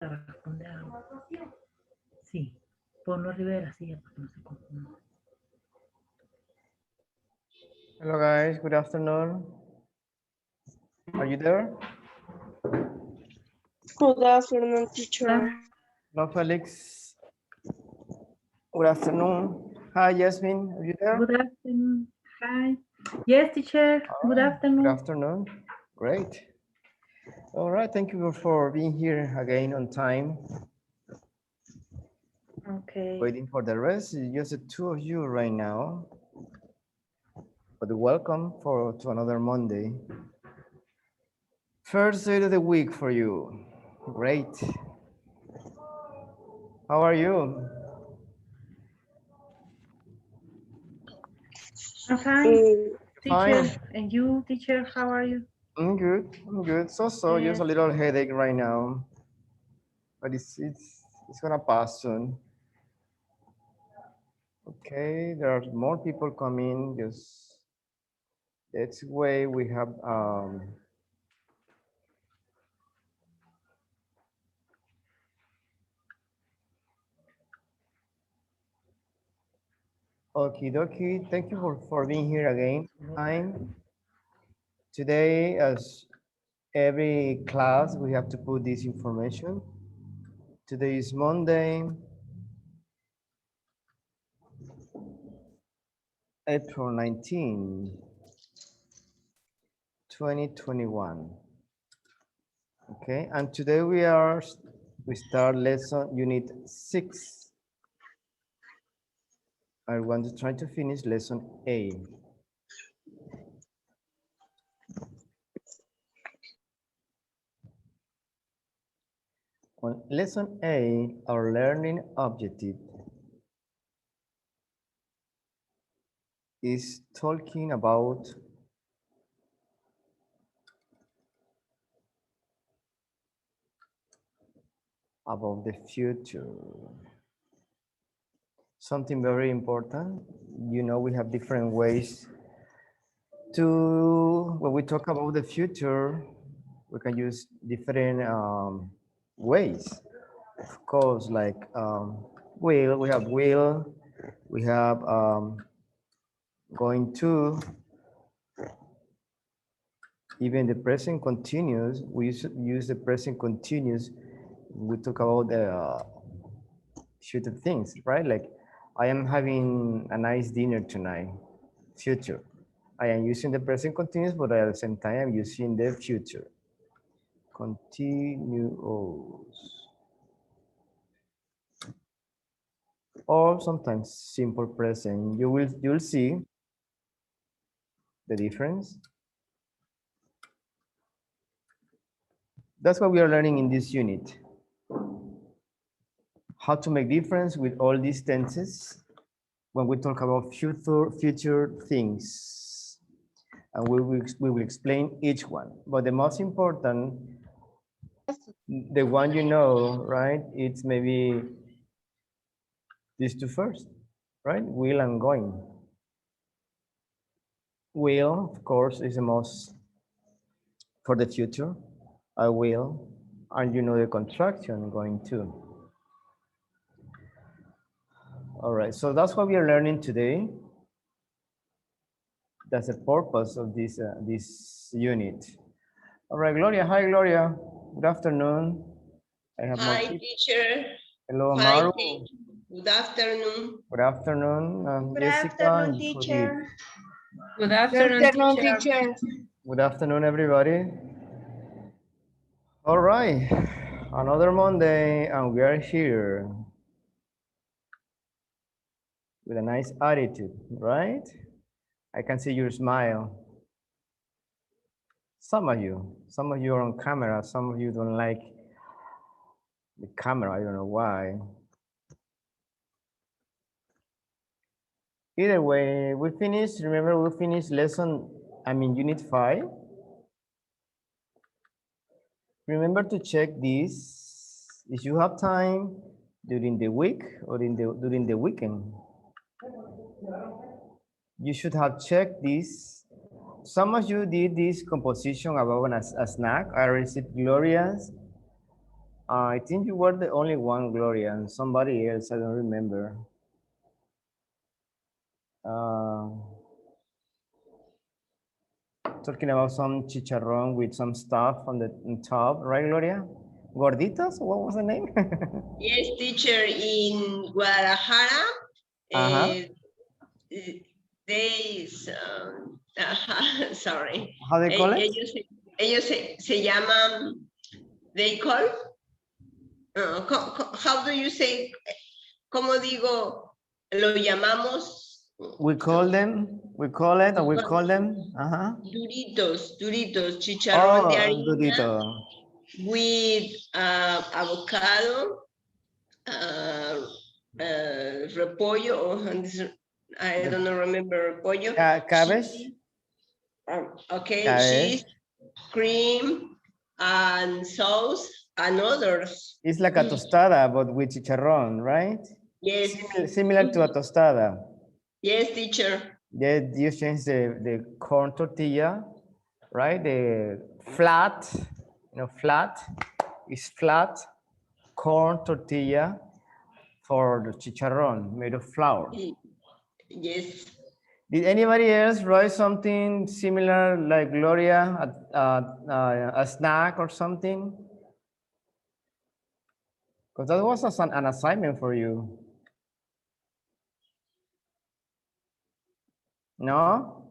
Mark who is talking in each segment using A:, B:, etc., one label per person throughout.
A: responde algo. Sí, ponlo Rivera, sí, para que no se confunda.
B: Hello guys, good afternoon. Are you there?
C: Good afternoon, teacher.
B: Hello Felix. Good afternoon. Hi Jasmine, are you there?
A: Good afternoon. Hi. Yes, teacher. Good
B: Good
A: afternoon.
B: afternoon. Great. All right, thank you for being here again on time.
A: Okay.
B: Waiting for the rest. It's just the two of you right now. But welcome to another Monday. First day of the week for you. Great. How are you?
A: I'm fine,
C: Mm,
A: teacher.
B: Fine.
A: And you, teacher, how are you?
B: I'm good. I'm good. So just
A: Yes.
B: a little headache right now, but it's gonna pass soon. Okay, there are more people coming. Just let's wait. We have okie dokie. Thank you for being here again. Time today, as every class, we have to put this information. Today is Monday, April 19, 2021. Okay, and today we start lesson unit 6. I want to try to finish lesson A. On lesson A, our learning objective is talking about the future. Something very important. You know, we have different ways when we talk about the future, we can use different ways. Of course, like we have going to, even the present continuous. We use the present continuous. We talk about the future things, right? Like, I am having a nice dinner tonight. Future. I am using the present continuous, but at the same time, I'm using the future. Continuous. Or sometimes simple present. You'll see the difference. That's what we are learning in this unit. How to make difference with all these tenses when we talk about future things. And we will explain each one. But the most important, the one you know, right? It's maybe these two first, right? Will and going. Will, of course, is the most for the future. I will, and you know the contraction going to. All right, so that's what we are learning today. That's the purpose of this unit. All right, Gloria. Hi, Gloria. Good afternoon. I have more
D: Hi,
B: people.
D: teacher.
B: Hello,
D: Fine,
B: Maru.
D: thank you. Good afternoon.
B: Good afternoon,
C: Good
B: Jessica
C: afternoon,
B: and
C: teacher.
B: Judith.
A: Good
C: Good
A: afternoon,
C: afternoon,
A: teacher.
C: teacher.
B: Good afternoon, everybody. All right, another Monday, and we are here with a nice attitude, right? I can see your smile. Some of you are on camera, some of you don't like the camera, I don't know why. Either way, remember we finished unit 5. Remember to check this if you have time during the week or during the weekend. You should have checked this. Some of you did this composition about a snack. I received Gloria's I think you were the only one, Gloria, and somebody else, I don't remember. Talking about some chicharrón with some stuff on top, right, Gloria? Gorditos? What was the name?
D: Yes, teacher, in Guadalajara,
B: Uh-huh.
D: they, sorry,
B: How they call it?
D: ellos se llaman, they call, how do you say, ¿cómo digo, lo llamamos?
B: We call them, we call it, or we call them, uh-huh.
D: Duritos, chicharrón de
B: Oh,
D: harina
B: Dudito.
D: with avocado, repollo, I don't know, remember repollo.
B: Cabbage?
D: Cheese, okay,
B: Cabbage.
D: cheese, cream, and sauce, and others.
B: It's like a tostada, but with chicharrón, right?
D: Yes.
B: Similar to a tostada.
D: Yes, teacher.
B: You change the corn tortilla, right? The flat, flat is flat corn tortilla for the chicharrón made of flour.
D: Yes.
B: Did anybody else write something similar like Gloria, a snack or something? Because that was an assignment for you. ¿No?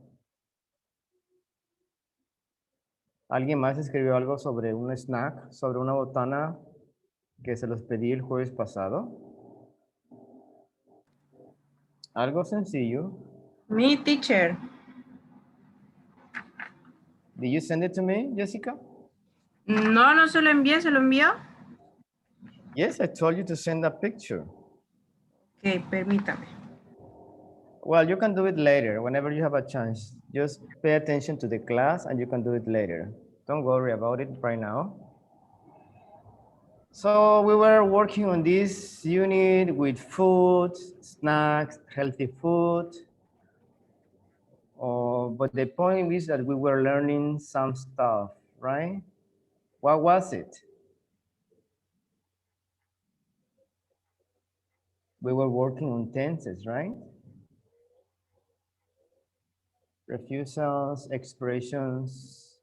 B: ¿Alguien más escribió algo sobre un snack, sobre una botana que se los pedí el jueves pasado? Algo sencillo.
E: Me, teacher.
B: Did you send it to me, Jessica?
E: No, no se lo envié, ¿se lo envió?
B: Yes, I told you to send a picture.
E: Ok, permítame.
B: Well, you can do it later, whenever you have a chance. Just pay attention to the class and you can do it later. Don't worry about it right now. So we were working on this unit with food, snacks, healthy food. But the point is that we were learning some stuff, right? What was it? We were working on tenses, right? Refusals, expressions.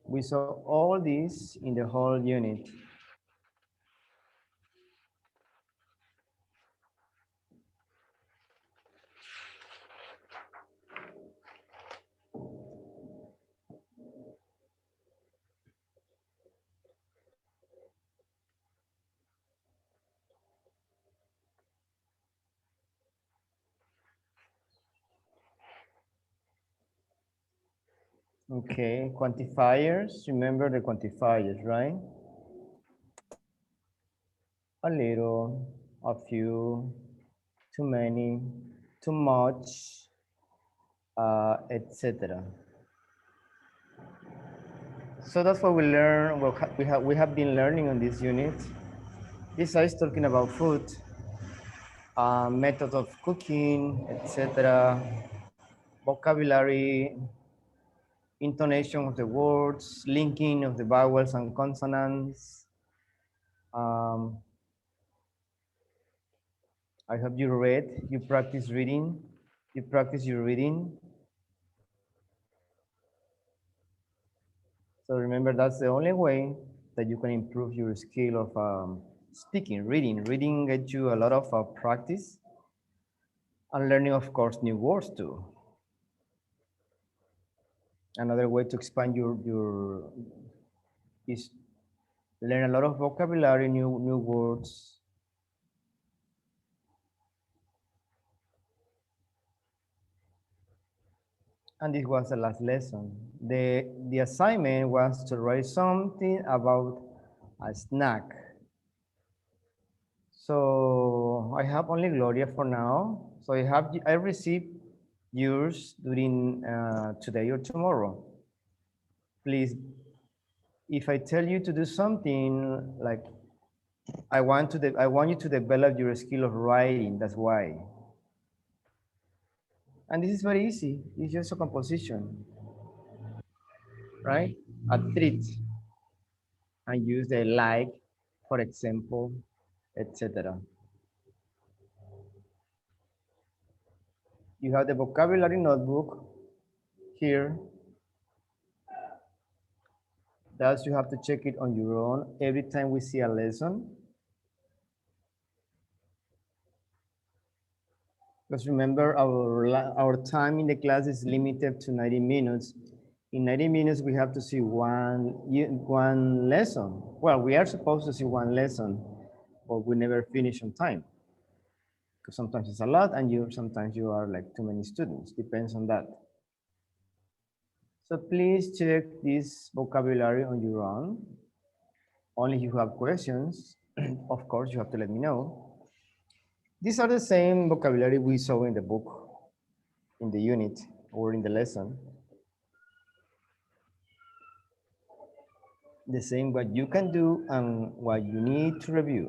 B: We saw all these in the whole unit. Okay, quantifiers. Remember the quantifiers, right? A little, a few, too many, too much, etc. So that's what we learn. We have been learning on this unit. Besides talking about food, methods of cooking, etc. Vocabulary, intonation of the words, linking of the vowels and consonants. I hope you read, you practice reading, you practice your reading. So remember, that's the only way that you can improve your skill of speaking, reading. Reading gets you a lot of practice and learning, of course, new words too. Another way to expand your is learn a lot of vocabulary, new words. And this was the last lesson. The assignment was to write something about a snack. So I have only Gloria for now. So I received yours during today or tomorrow. Please, if I tell you to do something, like I want you to develop your skill of writing. That's why. And this is very easy. It's just a composition. right? A treat. And use the like, for example, etc. You have the vocabulary notebook here. Thus, you have to check it on your own every time we see a lesson. Because remember, our time in the class is limited to 90 minutes. In 90 minutes, we have to see one lesson. Well, we are supposed to see one lesson, but we never finish on time. Because sometimes it's a lot, and sometimes you are like too many students. Depends on that. So please check this vocabulary on your own. Only if you have questions, of course, you have to let me know. These are the same vocabulary we saw in the book, in the unit, or in the lesson. The same what you can do and what you need to review.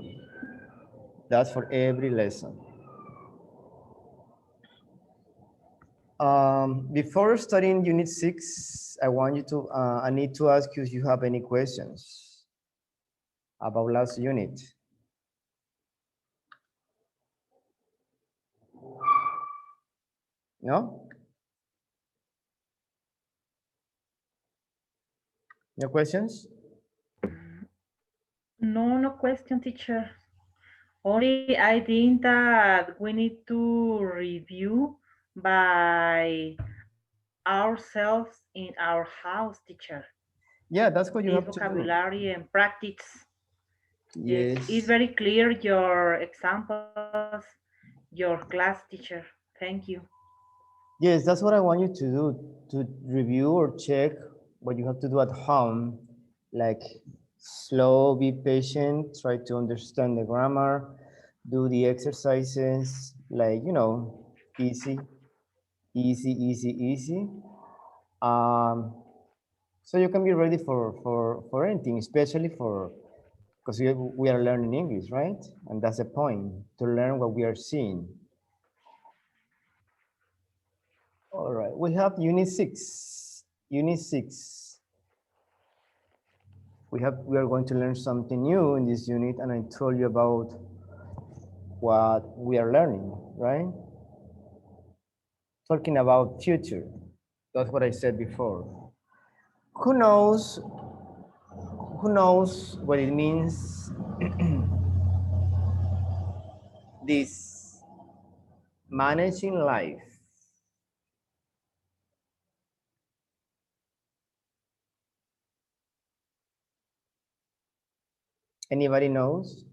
B: That's for every lesson. Before studying unit 6, I need to ask you if you have any questions about last unit. No? No questions?
A: No question, teacher. Only I think that we need to review by ourselves in our house, teacher.
B: Yeah, that's what you
A: This
B: have to do.
A: vocabulary and practice.
B: Yes.
A: It's very clear your examples, your class, teacher. Thank you.
B: Yes, that's what I want you to do, to review or check what you have to do at home. Like slow, be patient, try to understand the grammar, do the exercises, like, easy, easy, easy, easy. So you can be ready for anything, especially because we are learning English, right? And that's the point, to learn what we are seeing. All right, we have unit 6. Unit 6. We are going to learn something new in this unit, and I told you about what we are learning, right? Talking about future. That's what I said before. Who knows what it means? This managing life. Anybody knows?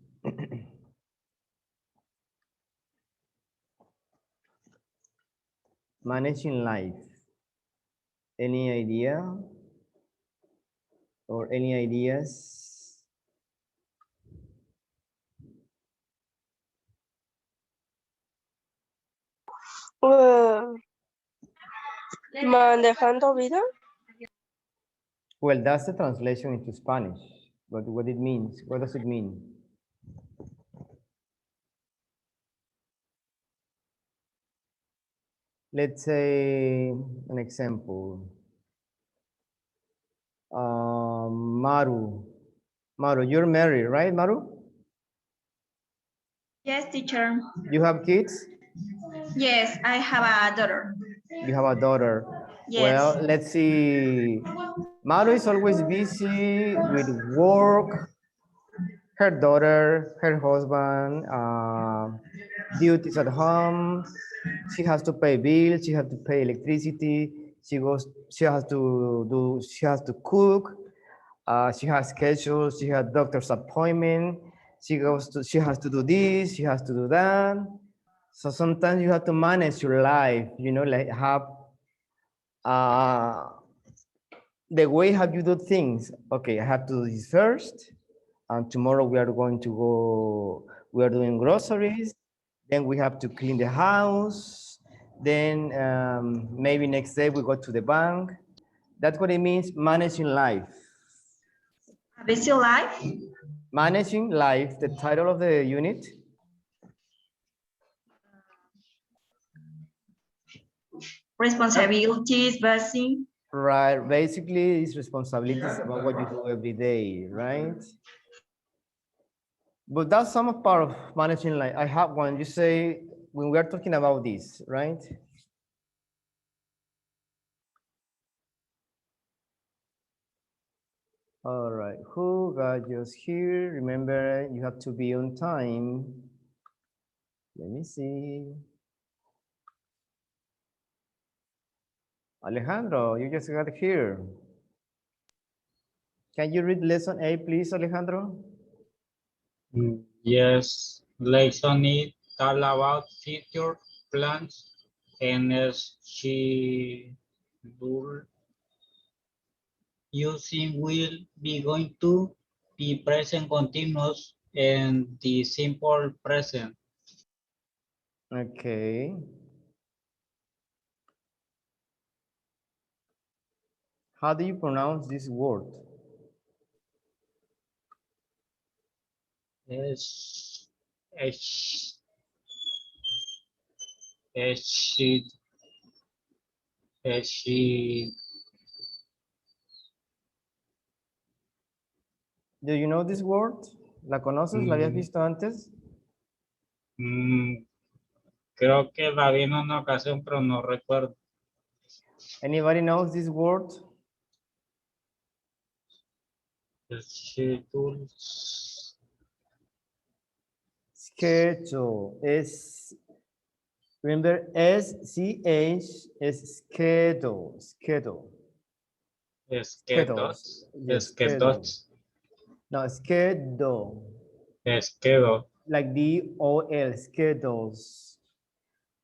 B: Managing life. Any idea? Or any ideas?
C: Manejando vida.
B: Well, that's the translation into Spanish. But what it means, what does it mean? Let's say an example. Maru. Maru, you're married, right, Maru?
F: Yes, teacher.
B: You have kids?
F: Yes, I have a daughter.
B: You have a daughter.
F: Yes.
B: Well, let's see. Maru is always busy with work, her daughter, her husband, duties at home. She has to pay bills. She has to pay electricity. She has to cook. She has schedules. She has doctor's appointment. She has to do this. She has to do that. So sometimes you have to manage your life. Like have the way how you do things. Okay, I have to do this first, and tomorrow we are going to go. We are doing groceries. Then we have to clean the house. Then maybe next day we go to the bank. That's what it means, managing life.
F: A busy life.
B: Managing life, the title of the unit.
F: Responsibilities, busy.
B: Right, basically it's responsibilities about what you do every day, right? But that's some part of managing life. I have one, you say, when we are talking about this, right? All right, who got yours here? Remember, you have to be on time. Let me see. Alejandro, you just got here. Can you read lesson 8, please, Alejandro?
G: Yes, lesson is all about future plans and schedule using will be going to be present continuous and the simple present.
B: Okay. How do you pronounce this word?
G: Es, es, es,
B: Do you know this word? ¿La conoces? ¿La habías visto antes?
G: creo que la vi en una ocasión, pero no recuerdo.
B: Anybody knows this word?
G: Schedule.
B: Schedule is, remember, SCH is schedule, schedule. Schedules. Yes, schedule. No, schedule.
G: Schedule.
B: Like DOL, schedules.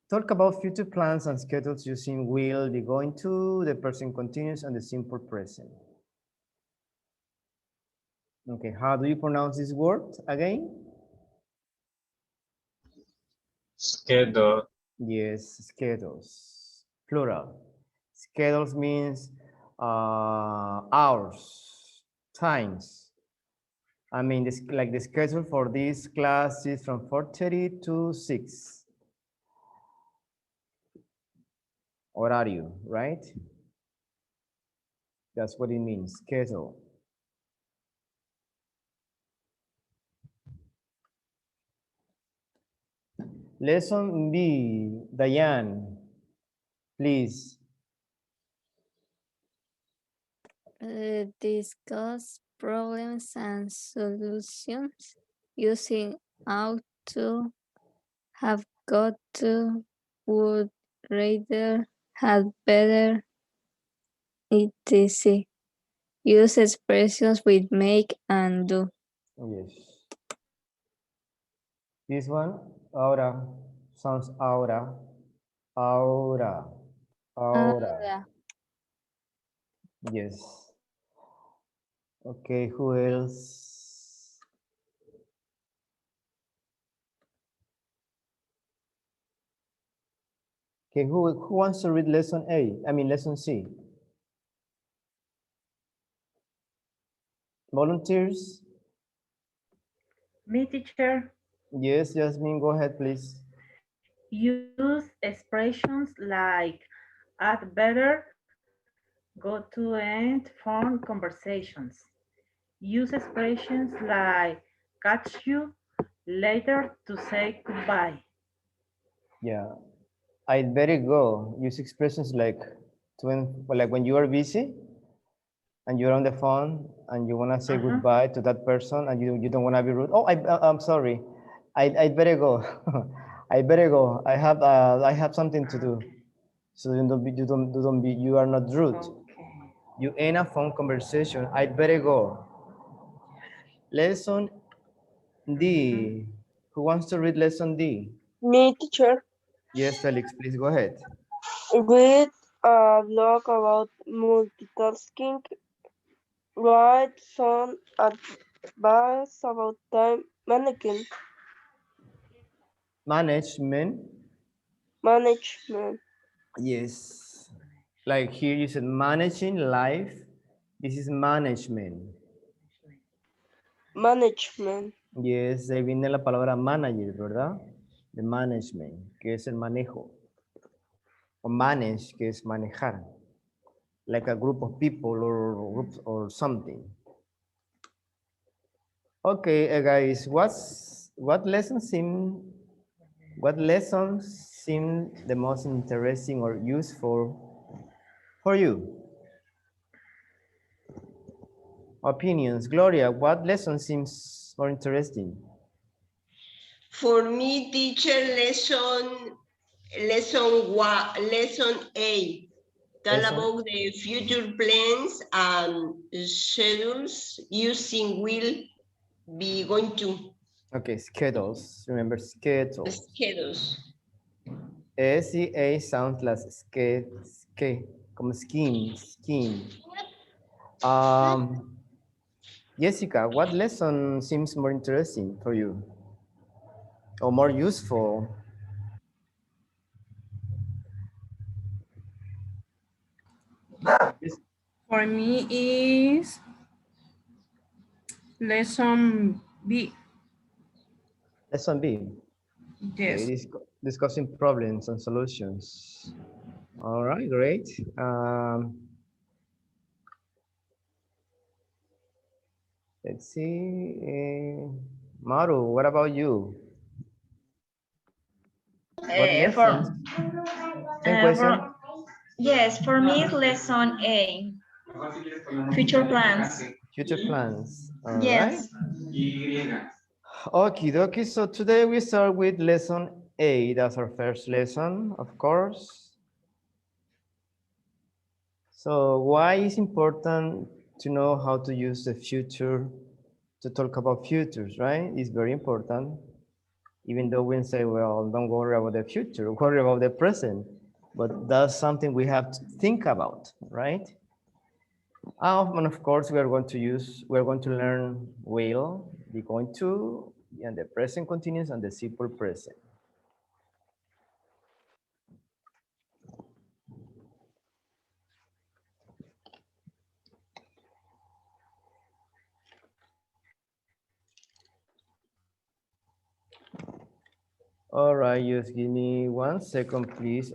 B: Talk about future plans and schedules using will, be going to, the present continuous, and the simple present. Okay, how do you pronounce this word again?
G: Schedule.
B: Yes, schedules, plural. Schedules means hours, times. I mean, this, like the schedule for this class is from 4:30 to 6. Horario, right? That's what it means, schedule. Lesson B, Diane, please.
H: Discuss problems and solutions using ought to, have got to, would rather, had better, etc. Use expressions with make and do.
B: Yes. This one, ahora, sounds ahora, ahora, ahora. Yes. Okay, who else? Okay, who wants to read lesson A? I mean, lesson C. Volunteers?
A: Me, teacher,
B: Yes, Jasmine, go ahead, please.
A: use expressions like add better, go to end phone conversations. Use expressions like catch you later to say goodbye.
B: Yeah, I'd better go. Use expressions like when you are busy and you're on the phone and you want to say goodbye to that person and you don't want to be rude. Oh, I'm sorry. I'd better go. I better go. I have something to do. So you are not rude.
A: Okay.
B: You end a phone conversation. I'd better go. Lesson D. Who wants to read lesson D?
C: Me, teacher.
B: Yes, Felix, please go ahead.
C: Read a blog about multitasking. Write some advice about time management.
B: Management.
C: Management.
B: Yes. Like here you said managing life. This is management.
C: Management.
B: Yes, ahí viene la palabra manager, ¿verdad? De management, que es el manejo. O manage, que es manejar. like a group of people or groups or something. Okay, guys, what lessons seem the most interesting or useful for you? Opinions. Gloria, what lesson seems more interesting?
D: For me, teacher, lesson 8. Tell
B: Lesson-
D: about the future plans and schedules using will be going to
B: Okay, schedules. Remember schedules.
D: schedules.
B: SEA sounds like como scheme. Jessica, what lesson seems more interesting for you or more useful?
E: For me is lesson B.
B: Lesson B.
E: Yes.
B: Okay, discussing problems and solutions. All right, great. Let's see. Maru, what about you? What lessons? Same question.
F: Yes, for me, it's lesson A. Future plans.
B: Future plans. All right.
F: Yes.
B: Okie dokie. So today we start with lesson A. That's our first lesson, of course. So why is important to know how to use the future to talk about futures, right? It's very important. Even though we say, well, don't worry about the future, worry about the present. But that's something we have to think about, right? And of course, we're going to learn will, be going to, and the present continuous and the simple present. All right, just give me 1 second, please.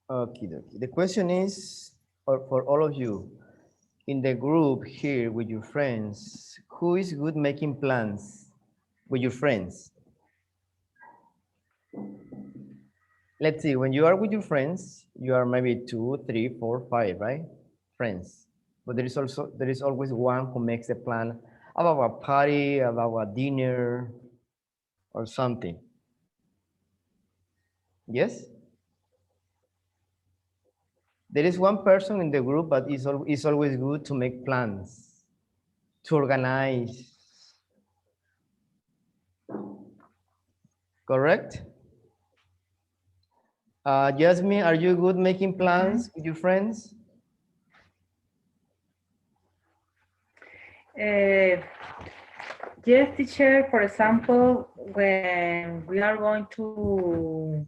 B: Okay, the question is, for all of you, in the group here with your friends, who is good making plans with your friends? Let's see, when you are with your friends, you are maybe 2, 3, 4, 5, right? Friends. But there is always one who makes a plan about a party, about a dinner, or something. Yes? There is one person in the group, but it's always good to make plans, to organize. Correct? Jasmine, are you good making plans with your friends?
A: Yes, teacher, for example, when we are going to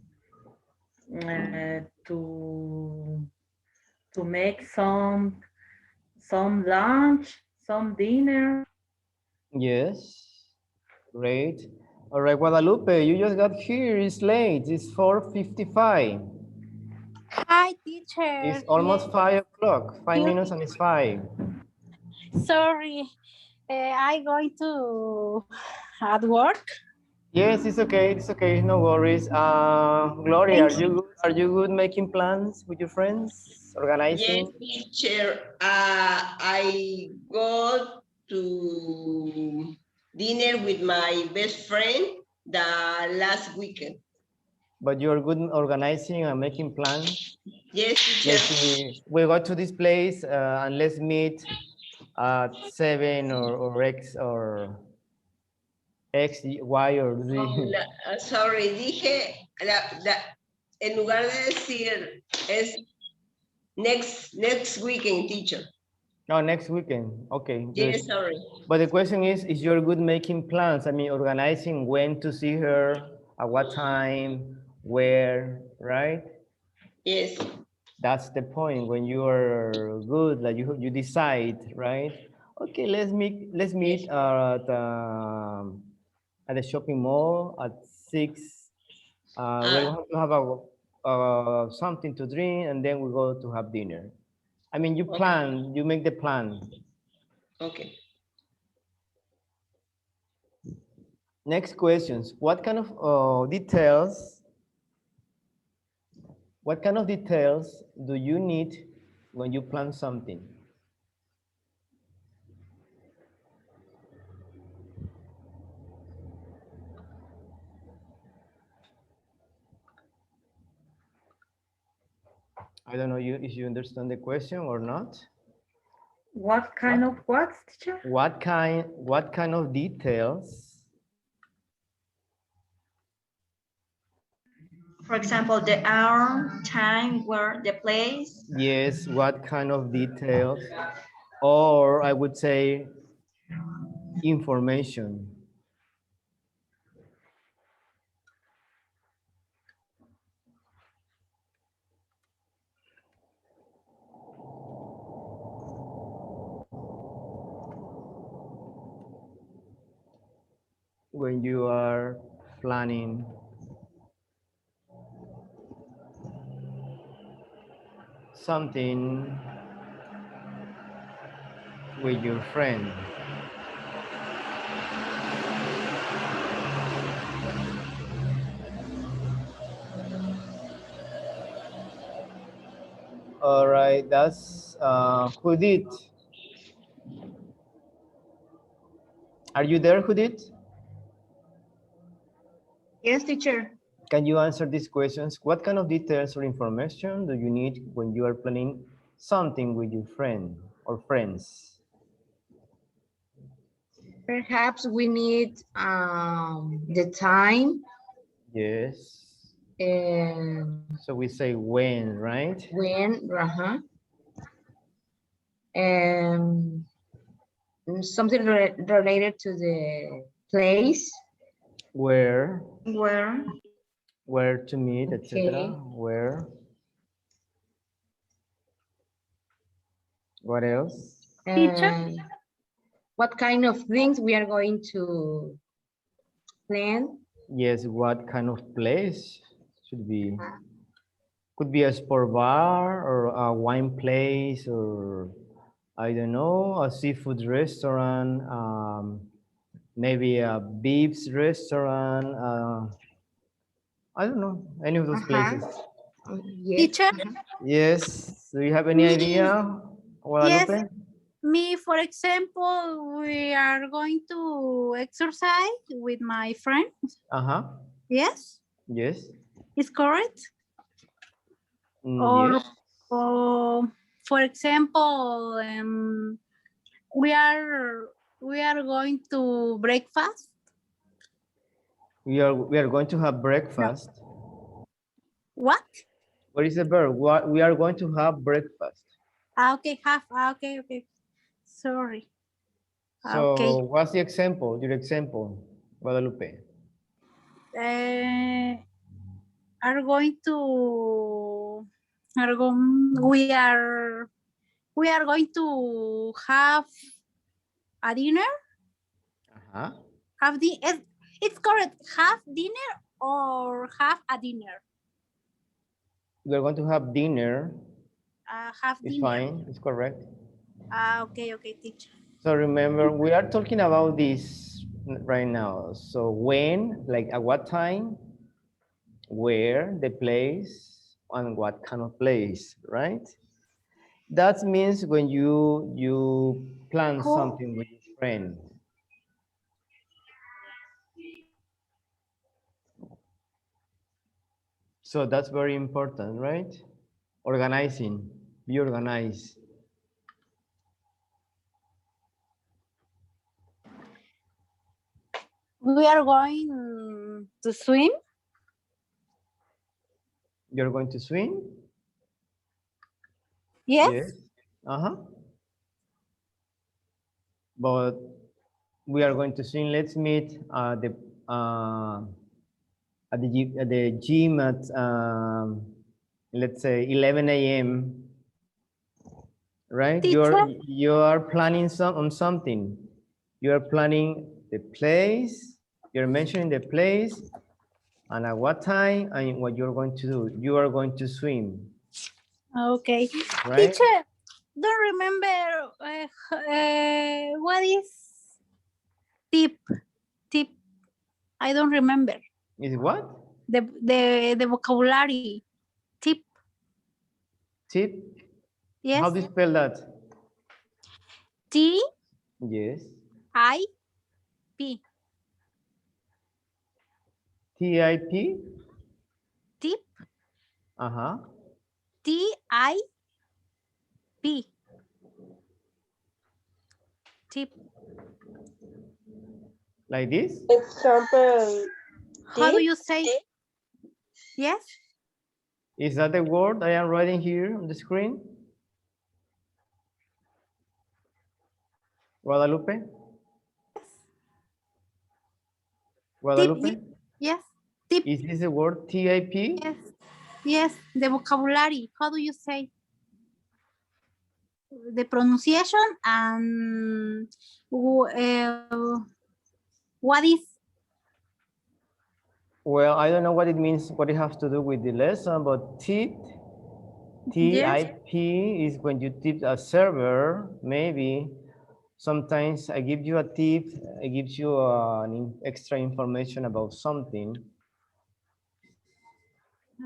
A: make some lunch, some dinner.
B: Yes, great. All right, Guadalupe, you just got here. It's late. It's 4:55.
I: Hi, teacher.
B: It's almost 5 o'clock. 5
I: You-
B: minutes and it's 5.
I: Sorry, I going to at work.
B: Yes, it's okay. It's okay. No worries. Gloria,
I: Thank
B: are you good making plans with your friends,
D: Yes,
B: organizing?
D: teacher. I go to dinner with my best friend the last weekend.
B: But you're good in organizing and making plans.
D: Yes, teacher.
B: Let's see. We go to this place and let's meet at 7 or X or X, Y or Z.
D: Sorry, dije, en lugar de decir es next weekend, teacher.
B: No, next weekend. Okay.
D: Yes, sorry.
B: But the question is you're good making plans? I mean, organizing when to see her, at what time, where, right?
D: Yes.
B: That's the point when you are good, like you decide, right? Okay, let's meet at the shopping mall at 6. We're going to have something to drink, and then we go to have dinner. I mean, you plan, you make the plan.
D: Okay.
B: Next questions. What kind of details do you need when you plan something? I don't know if you understand the question or not.
A: What kind of what, teacher?
B: What kind of details?
F: For example, the hour, time, where, the place.
B: Yes, what kind of details? Or I would say information. When you are planning something with your friend. All right, that's Judith. Are you there, Judith?
E: Yes, teacher.
B: Can you answer these questions? What kind of details or information do you need when you are planning something with your friend or friends?
J: Perhaps we need the time.
B: Yes.
J: And
B: so we say when, right?
J: when, and something related to the place.
B: Where
F: Where
B: to meet, etc. Where. What else?
I: Teacher?
J: And what kind of things we are going to plan.
B: Yes, what kind of place should be? Could be a sport bar or a wine place, or I don't know, a seafood restaurant, maybe a beef's restaurant. I don't know, any of those places.
J: Yes.
I: Teacher?
B: Yes. Do you have any idea, Guadalupe?
I: Yes. Me, for example, we are going to exercise with my friends.
B: Uh-huh.
I: Yes,
B: Yes.
I: is correct.
B: Yes.
I: Or for example, we are going to breakfast.
B: We are going to have breakfast.
I: What?
B: What is the verb? What we are going to have breakfast.
I: Okay, okay. Sorry.
B: So
I: Okay.
B: what's the example? Your example, Guadalupe.
I: Are going to we are going to have a dinner.
B: Uh-huh.
I: It's correct. Have dinner or have a dinner.
B: We're going to have dinner.
I: Have
B: It's
I: dinner.
B: fine. It's correct.
I: Okay, teacher.
B: So remember, we are talking about this right now. So when, like at what time, where, the place, and what kind of place, right? That means when you plan something with your friend. So that's very important, right? Organizing, be organized.
I: We are going to swim.
B: You're going to swim?
I: Yes.
B: Uh-huh. But we are going to swim. Let's meet at the gym at let's say 11 a.m. right?
I: Teacher?
B: You are planning on something. You are planning the place. You're mentioning the place and at what time and what you're going to do. You are going to swim,
I: Okay.
B: right?
I: Teacher, don't remember what is tip? Tip. I don't remember.
B: Is what?
I: The vocabulary. Tip.
B: Tip?
I: Yes.
B: How do you spell that?
I: T
B: Yes.
I: I P.
B: TIP?
I: Tip.
B: Uh-huh.
I: TIP. Tip.
B: Like this?
C: Example.
I: How do
C: tip,
I: you say? Yes.
B: Is that the word I am writing here on the screen? Guadalupe? Guadalupe?
I: Tip. Yes. Tip.
B: Is this the word TIP?
I: Yes. Yes. The vocabulary. How do you say? The pronunciation and what is?
B: Well, I don't know what it means, what it has to do with the lesson, but tip, TIP is when you tip a server, maybe. Sometimes I give you a tip, it gives you extra information about something.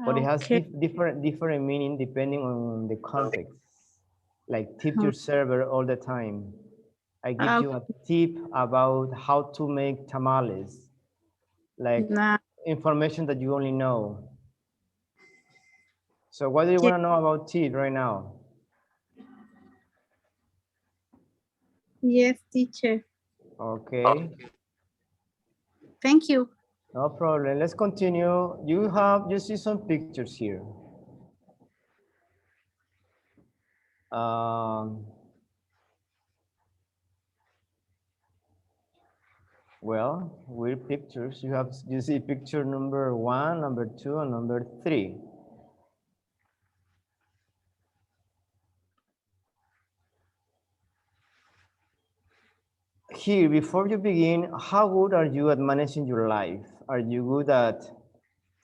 B: But it has
I: Okay.
B: different meaning depending on the context. Like tip your server all the time. I give you a tip about how to make tamales. Like information that you only know. So what do you want to know about tip right now?
I: Yes, teacher.
B: Okay.
I: Thank you.
B: No problem. Let's continue. You see some pictures here. Well, weird pictures. You see picture number 1, number 2, and number 3. Here, before you begin, how good are you at managing your life? Are you good at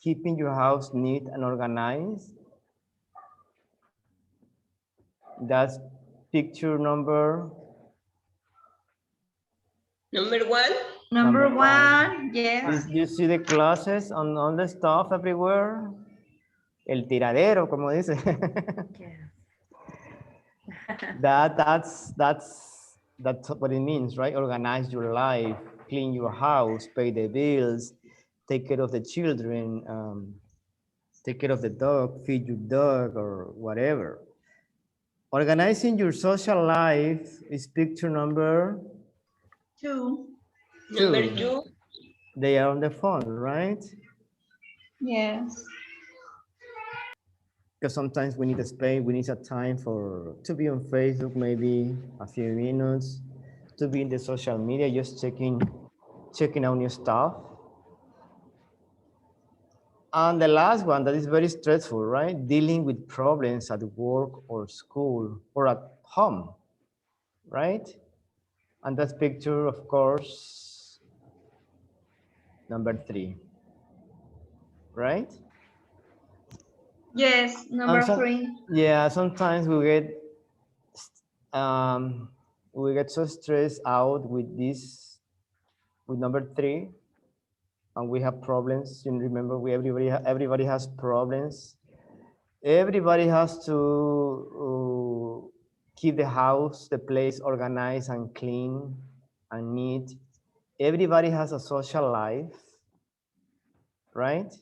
B: keeping your house neat and organized? That's picture number
D: 1.
F: Number one, yes.
B: You see the closets on the stuff everywhere? El tiradero, como dice. That's what it means, right? Organize your life, clean your house, pay the bills, take care of the children, take care of the dog, feed your dog or whatever. Organizing your social life is picture number
F: 2.
D: Number 2.
B: They are on the phone, right?
F: Yes.
B: Because sometimes we need a space, we need a time to be on Facebook, maybe a few minutes, to be in the social media, just checking out new stuff. And the last one that is very stressful, right? Dealing with problems at work or school or at home, right? And that's picture, of course, number 3, right?
F: Yes, number 3.
B: Yeah, sometimes we get so stressed out with number 3, and we have problems. You remember, everybody has problems. Everybody has to keep the house, the place organized and clean and neat. Everybody has a social life, right?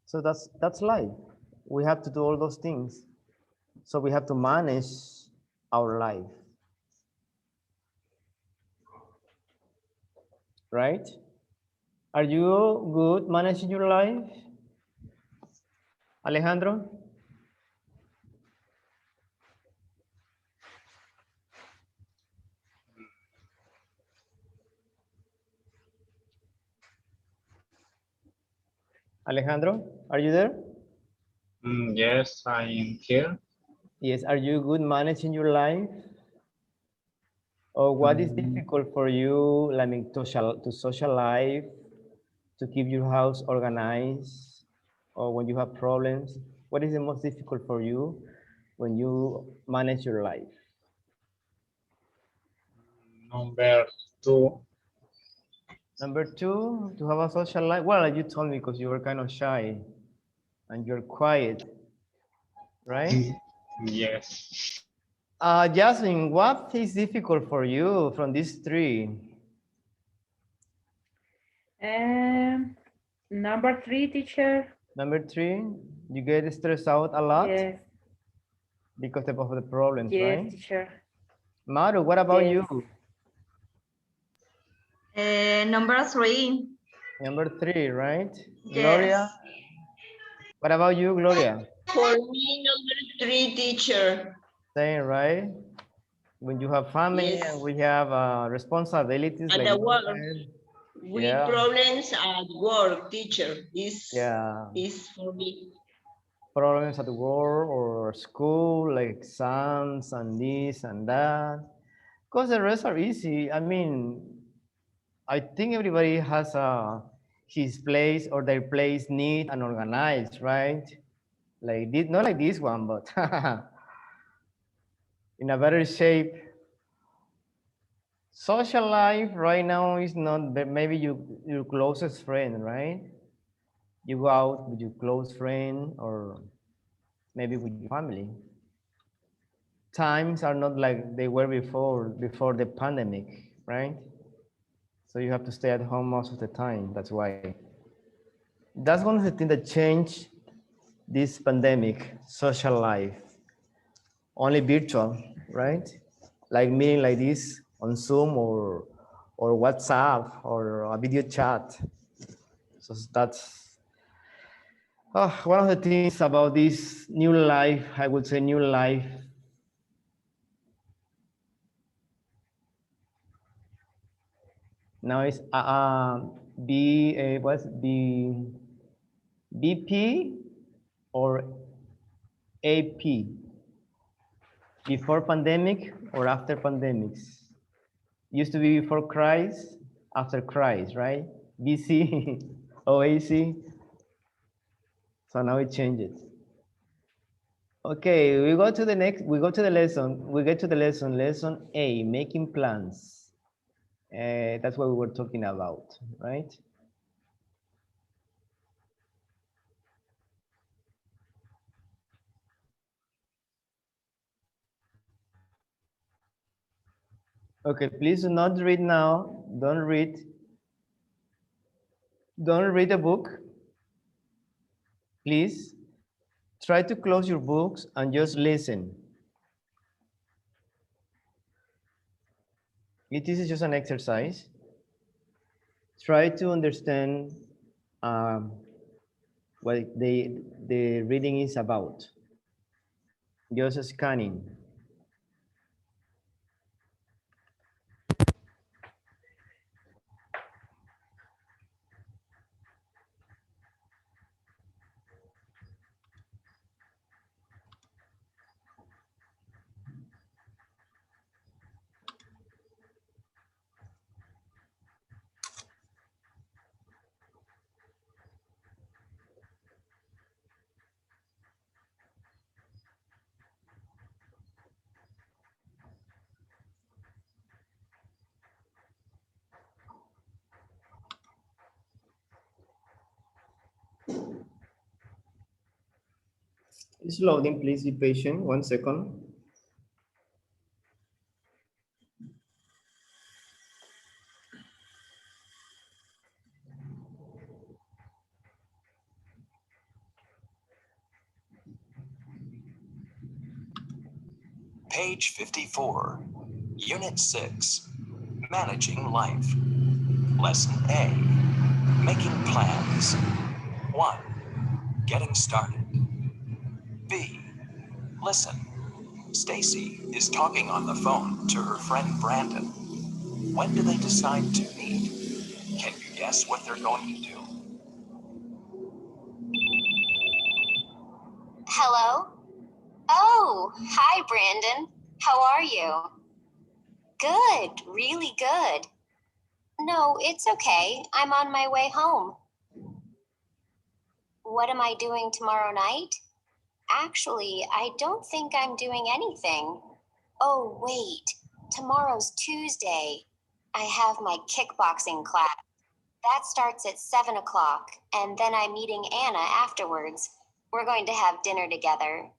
B: So that's life. We have to do all those things. So we have to manage our life, right? Are you good managing your life, Alejandro? Alejandro, are you there?
G: Yes, I am here.
B: Yes, are you good managing your life? Or what is difficult for you, I mean, to social life, to keep your house organized, or when you have problems? What is the most difficult for you when you manage your life?
G: Number 2.
B: Number 2, to have a social life. Well, you told me because you were kind of shy and you're quiet, right?
G: Yes.
B: Jasmine, what is difficult for you from these 3?
A: Number 3, teacher.
B: Number 3, you get stressed out a lot
A: Yes,
B: because of the problems,
A: yes,
B: right?
A: teacher.
B: Maru, what about
A: Yes.
B: you?
F: Number 3.
B: Number 3, right?
F: Yes.
B: Gloria, what about you, Gloria?
D: For me, number 3, teacher.
B: Same, right? When you have family
D: Yes.
B: and we have responsibilities
D: At
B: like
D: the
B: Maru
D: work,
B: said.
D: with
B: Yeah.
D: problems at work, teacher.
B: Yeah.
D: Is for me.
B: Problems at work or school, like exams and this and that. Because the rest are easy. I mean, I think everybody has his place or their place neat and organized, right? Like this, not like this one, but in a better shape. Social life right now is not maybe your closest friend, right? You go out with your close friend or maybe with your family. Times are not like they were before the pandemic, right? So you have to stay at home most of the time. That's why. That's one of the things that changed this pandemic, social life. Only virtual, right? Like meeting like this on Zoom or WhatsApp or a video chat. So that's one of the things about this new life. I would say new life. Now it's what's BP or AP? Before pandemic or after pandemics? Used to be before Christ, after Christ, right? BC, OAC. So now it changes. Okay, we go to the next, we go to the lesson, we get to the lesson A, making plans. That's what we were talking about, right? Okay, please do not read now. Don't read the book. Please try to close your books and just listen. This is just an exercise. Try to understand what the reading is about. Just scanning. It's loading, please be patient. 1 second.
K: Page 54, Unit 6, Managing Life. Lesson A, Making Plans. 1, Getting Started. B, Listen. Stacy is talking on the phone to her friend Brandon. When do they decide to meet? Can you guess what they're going to do?
L: Hello? Oh, Oh, hi, Brandon. How are you? Good, really good. No, it's okay. I'm on my way home. What am I doing tomorrow night? Actually, I don't think I'm doing anything. Oh, wait. Tomorrow's Tuesday. I have my kickboxing class. That starts at 7 o'clock, and then I'm meeting Anna afterwards. We're going to have dinner together.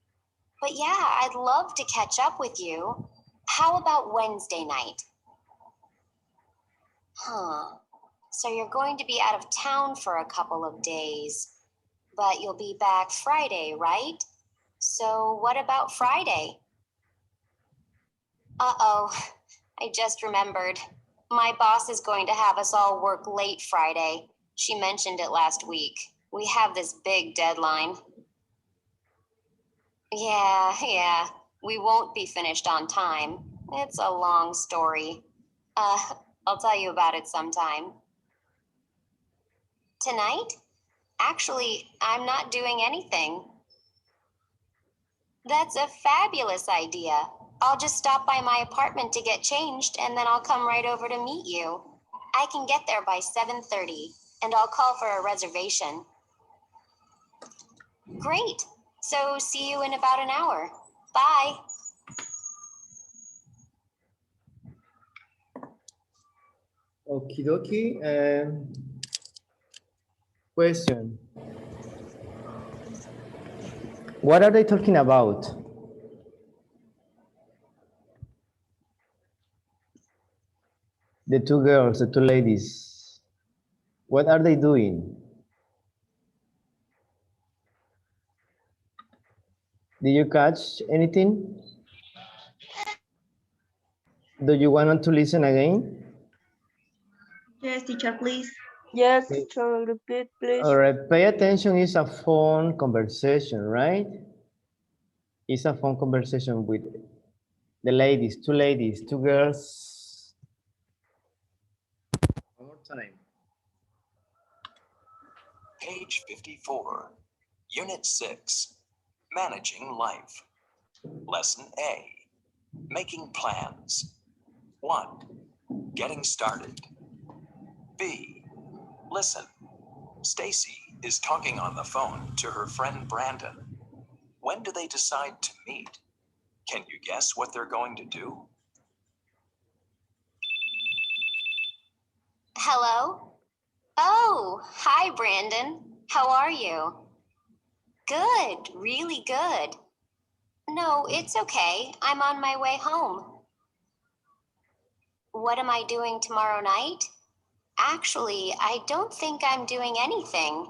L: But yeah, I'd love to catch up with you. How about Wednesday night? Huh. So you're going to be out of town for a couple of days, but you'll be back Friday, right? So what about Friday? Uh-oh, I just remembered. My boss is going to have us all work late Friday. She mentioned it last week. We have this big deadline. Yeah, we won't be finished on time. It's a long story. I'll tell you about it sometime. Tonight? Actually, I'm not doing anything. That's a fabulous idea. I'll just stop by my apartment to get changed and then I'll come right over to meet you. I can get there by 7:30 and I'll call for a reservation. Great. So see you in about an hour. Bye.
B: Okie dokie. Question. What are they talking about? The two girls, the two ladies. What are they doing? Did you catch anything? Do you want to listen again?
F: Yes, teacher, please.
C: Yes,
B: Okay.
C: teacher, repeat, please.
B: All right, pay attention. It's a phone conversation, right? It's a phone conversation with the ladies, two girls. One more time.
K: Page 54, Unit 6, Managing Life. Lesson A, Making Plans. 1, Getting Started. B, Listen. Stacy is talking on the phone to her friend Brandon. When do they decide to meet? Can you guess what they're going to do?
L: Hello? Oh, hi, Brandon. How are you? Good, really good. No, it's okay. I'm on my way home. What am I doing tomorrow night? Actually, I don't think I'm doing anything.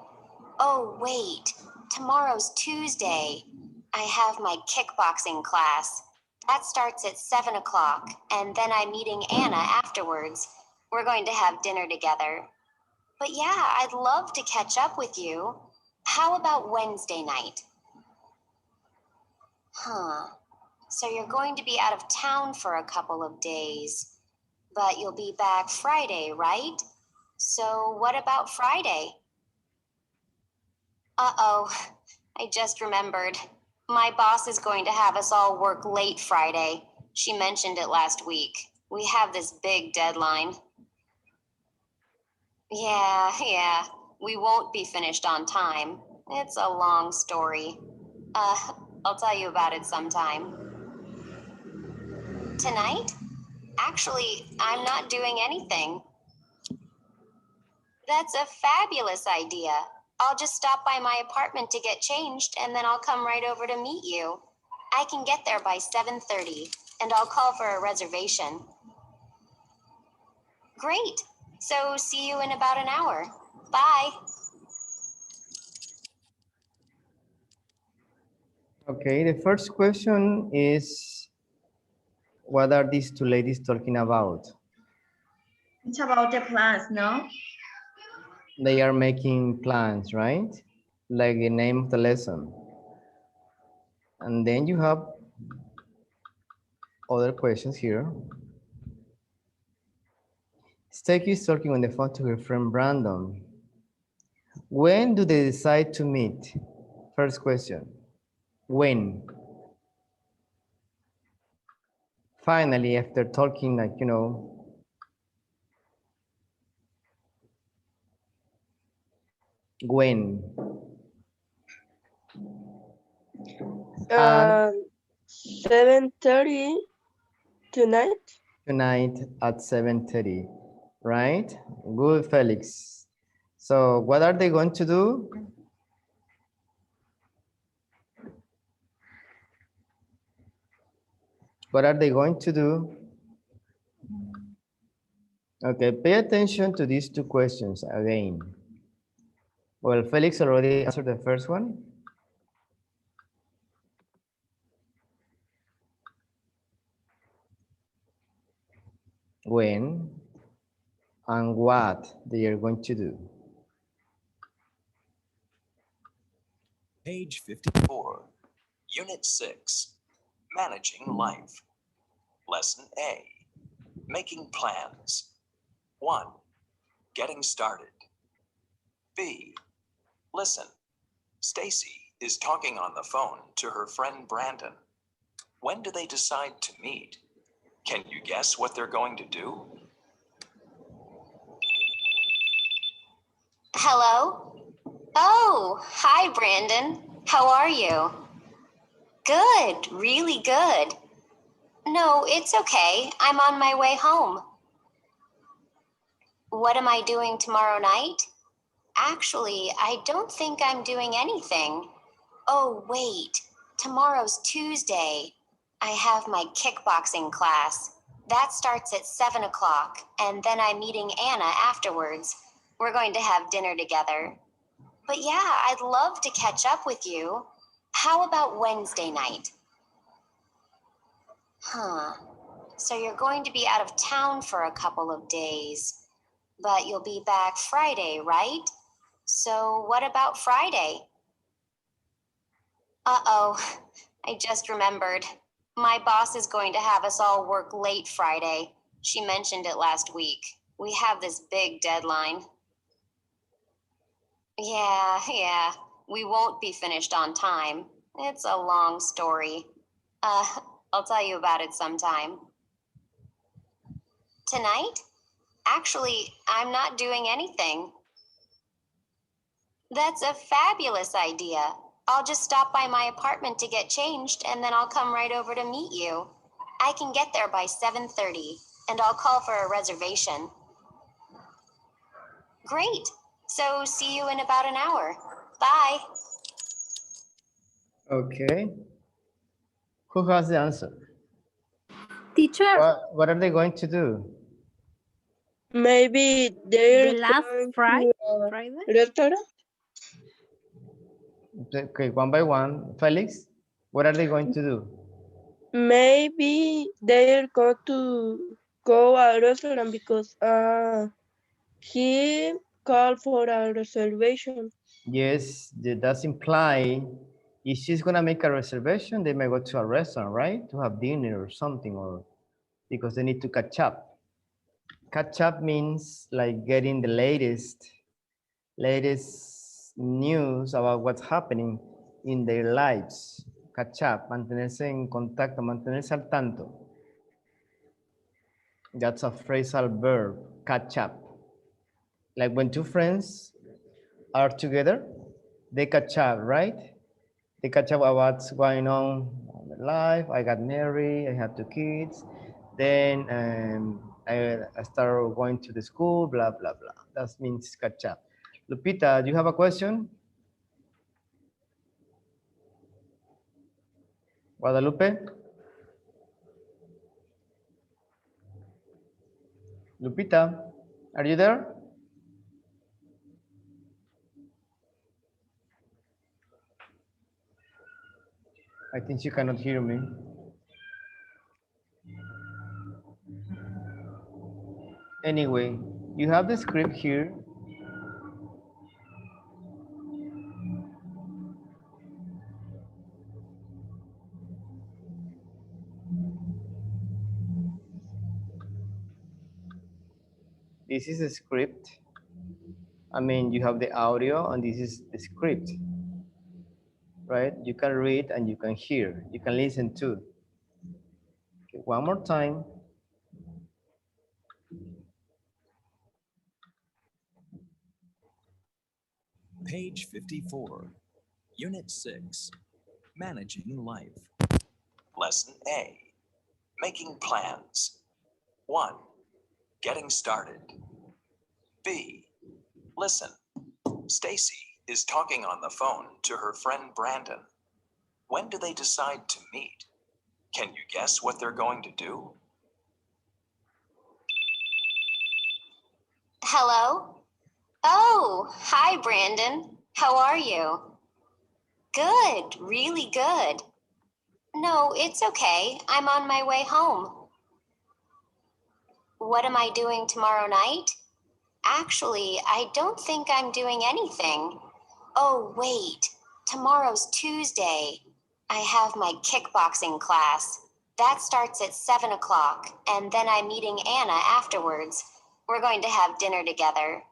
L: Oh, wait. Tomorrow's Tuesday. I have my kickboxing class. That starts at 7 o'clock, and then I'm meeting Anna afterwards. We're going to have dinner together. But yeah, I'd love to catch up with you. How about Wednesday night? Huh. So you're going to be out of town for a couple of days, but you'll be back Friday, right? So what about Friday? Uh-oh, I just remembered. My boss is going to have us all work late Friday. She mentioned it last week. We have this big deadline. Yeah, we won't be finished on time. It's a long story. I'll tell you about it sometime. Tonight? Actually, I'm not doing anything. That's a fabulous idea. I'll just stop by my apartment to get changed and then I'll come right over to meet you. I can get there by 7:30 and I'll call for a reservation. Great. So see you in about an hour. Bye.
B: Okay, the first question is, what are these two ladies talking about?
F: It's about the plans, no?
B: They are making plans, right? Like the name of the lesson. And then you have other questions here. Stacy is talking on the phone to her friend Brandon. When do they decide to meet? First question. When? finally, after talking, like, you know, when? And
C: 7:30 tonight.
B: tonight at 7:30, right? Good, Felix. So what are they going to do? What are they going to do? Okay, pay attention to these two questions again. Well, Felix already answered the first one. When and what they are going to do.
K: Page 54, Unit 6, Managing Life. Lesson A, Making Plans. 1, Getting Started. B, Listen. Stacy is talking on the phone to her friend Brandon. When do they decide to meet? Can you guess what they're going to do?
L: Hello? Oh, hi, Brandon. How are you? Good, really good. No, it's okay. I'm on my way home. What am I doing tomorrow night? Actually, I don't think I'm doing anything. Oh, wait. Tomorrow's Tuesday. I have my kickboxing class. That starts at 7 o'clock, and then I'm meeting Anna afterwards. We're going to have dinner together. But yeah, I'd love to catch up with you. How about Wednesday night? Huh. So you're going to be out of town for a couple of days, but you'll be back Friday, right? So what about Friday? Uh-oh, I just remembered. My boss is going to have us all work late Friday. She mentioned it last week. We have this big deadline. Yeah, we won't be finished on time. It's a long story. I'll tell you about it sometime. Tonight? Actually, I'm not doing anything. That's a fabulous idea. I'll just stop by my apartment to get changed, and then I'll come right over to meet you. I can get there by 7:30, and I'll call for a reservation. Great. So see you in about an hour. Bye.
B: Okay. Who has the answer?
I: Teacher,
B: What are they going to do?
C: Maybe they're
I: the last
C: going
I: Friday?
C: to a restaurant.
B: Okay, one by one. Felix, what are they going to do?
C: Maybe they're going to go a restaurant because he called for a reservation.
B: Yes, that does imply if she's gonna make a reservation, they may go to a restaurant, right? To have dinner or something, or because they need to catch up. Catch up means like getting the latest news about what's happening in their lives. Catch up, mantenerse en contacto, mantenerse al tanto. That's a phrasal verb, catch up. Like when two friends are together, they catch up, right? They catch up about what's going on in their life. I got married, I have 2 kids. Then I started going to the school, blah, blah, blah. That means catch up. Lupita, do you have a question? Guadalupe? Lupita, are you there? I think she cannot hear me. Anyway, you have the script here. This is a script. I mean, you have the audio and this is the script, right? You can read and you can hear. You can listen too. Okay, one more time.
K: Page 54, Unit 6, Managing Life. Lesson A, Making Plans. 1, Getting Started. B, Listen. Stacy is talking on the phone to her friend Brandon. When do they decide to meet? Can you guess what they're going to do?
L: Hello? Oh, hi, Brandon. How are you? Good, really good. No, it's okay. I'm on my way home. What am I doing tomorrow night? Actually, I don't think I'm doing anything. Oh, wait. Tomorrow's Tuesday. I have my kickboxing class. That starts at 7 o'clock, and then I'm meeting Anna afterwards. We're going to have dinner together.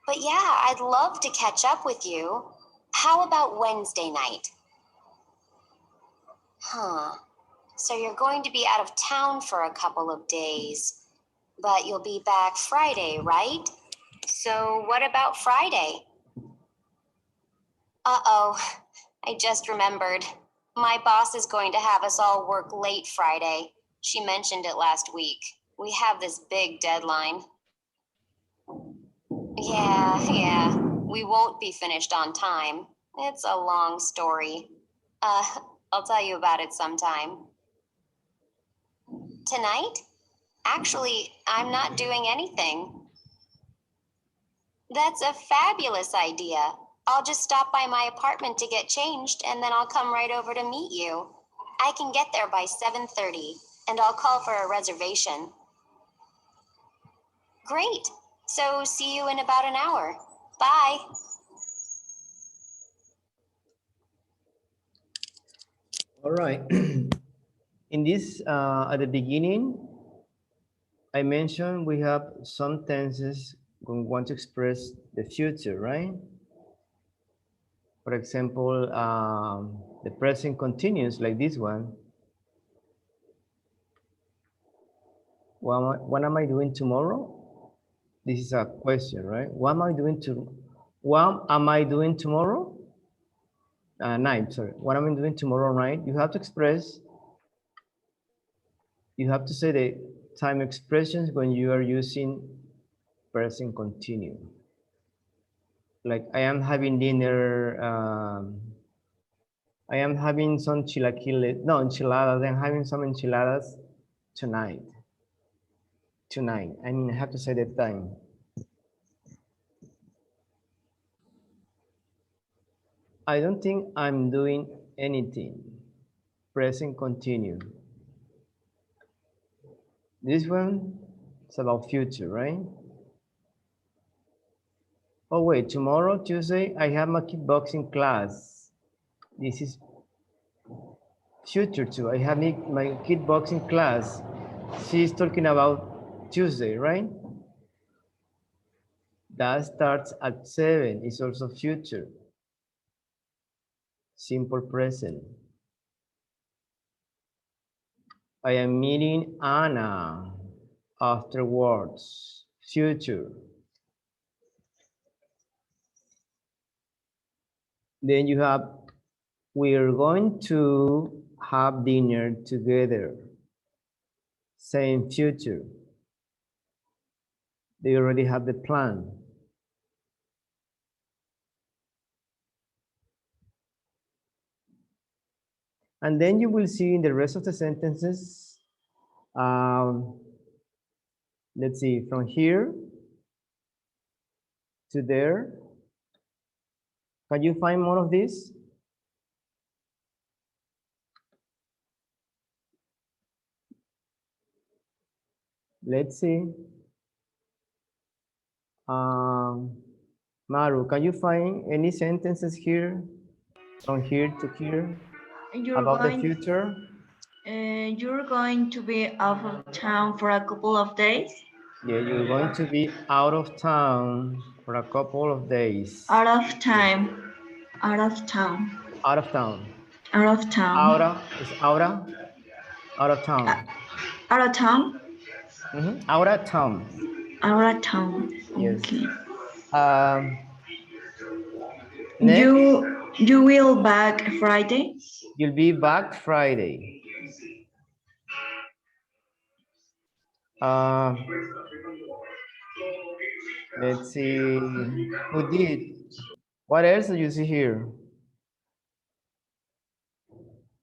L: But yeah, I'd love to catch up with you. How about Wednesday night? Huh. So you're going to be out of town for a couple of days, but you'll be back Friday, right? So what about Friday? Uh-oh, I just remembered. My boss is going to have us all work late Friday. She mentioned it last week. We have this big deadline. Yeah, we won't be finished on time. It's a long story. I'll tell you about it sometime. Tonight? Actually, I'm not doing anything. That's a fabulous idea. I'll just stop by my apartment to get changed, and then I'll come right over to meet you. I can get there by 7:30, and I'll call for a reservation. Great. So see you in about an hour. Bye.
B: All right. In this, at the beginning, I mentioned we have some tenses when we want to express the future, right? For example, the present continuous, like this one. What am I doing tomorrow? This is a question, right? What am I doing tomorrow? Night, sorry. What am I doing tomorrow night? You have to express, you have to say the time expressions when you are using present continuous. Like I am having dinner, I am having some enchiladas. I'm having some enchiladas tonight. Tonight. I mean, I have to say the time. I don't think I'm doing anything. Present continuous. This one is about future, right? Oh wait, tomorrow, Tuesday, I have my kickboxing class. This is future too. I have my kickboxing class. She's talking about Tuesday, right? That starts at 7. It's also future. Simple present. I am meeting Anna afterwards. Future. Then you have, we're going to have dinner together. Same future. They already have the plan. And then you will see in the rest of the sentences, let's see, from here to there. Can you find more of this? Let's see. Maru, can you find any sentences here, from here to here, about the future?
F: You're going to be out of town for a couple of days?
B: Yeah, you're going to be out of town for a couple of days.
F: Out of time. Out of town.
B: Out of town.
F: Out of town.
B: Out of town.
F: Out of town?
B: Out of town.
F: Out of town.
B: Yes.
F: Okay.
B: Next.
F: You will back Friday?
B: You'll be back Friday. Let's see. Who did? What else do you see here?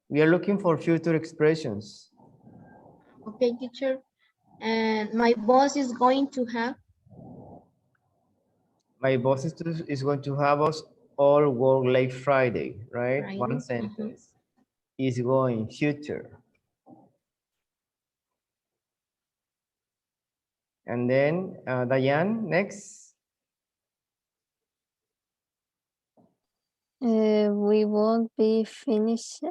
B: We are looking for future expressions.
J: Okay, teacher. And my boss is going to have.
B: My boss is going to have us all work late Friday, right?
J: Friday.
B: One sentence. Is going, future. And then Diane, next.
H: We won't be finished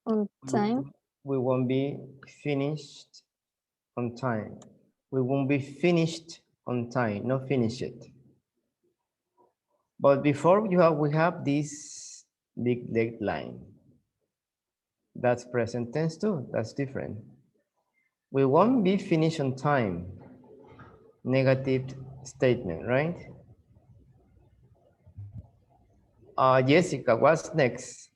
H: on time.
B: We won't be finished on time. We won't be finished on time, not finish it. But before we have this big deadline. That's present tense too, that's different. We won't be finished on time. Negative statement, right? Jessica, what's next?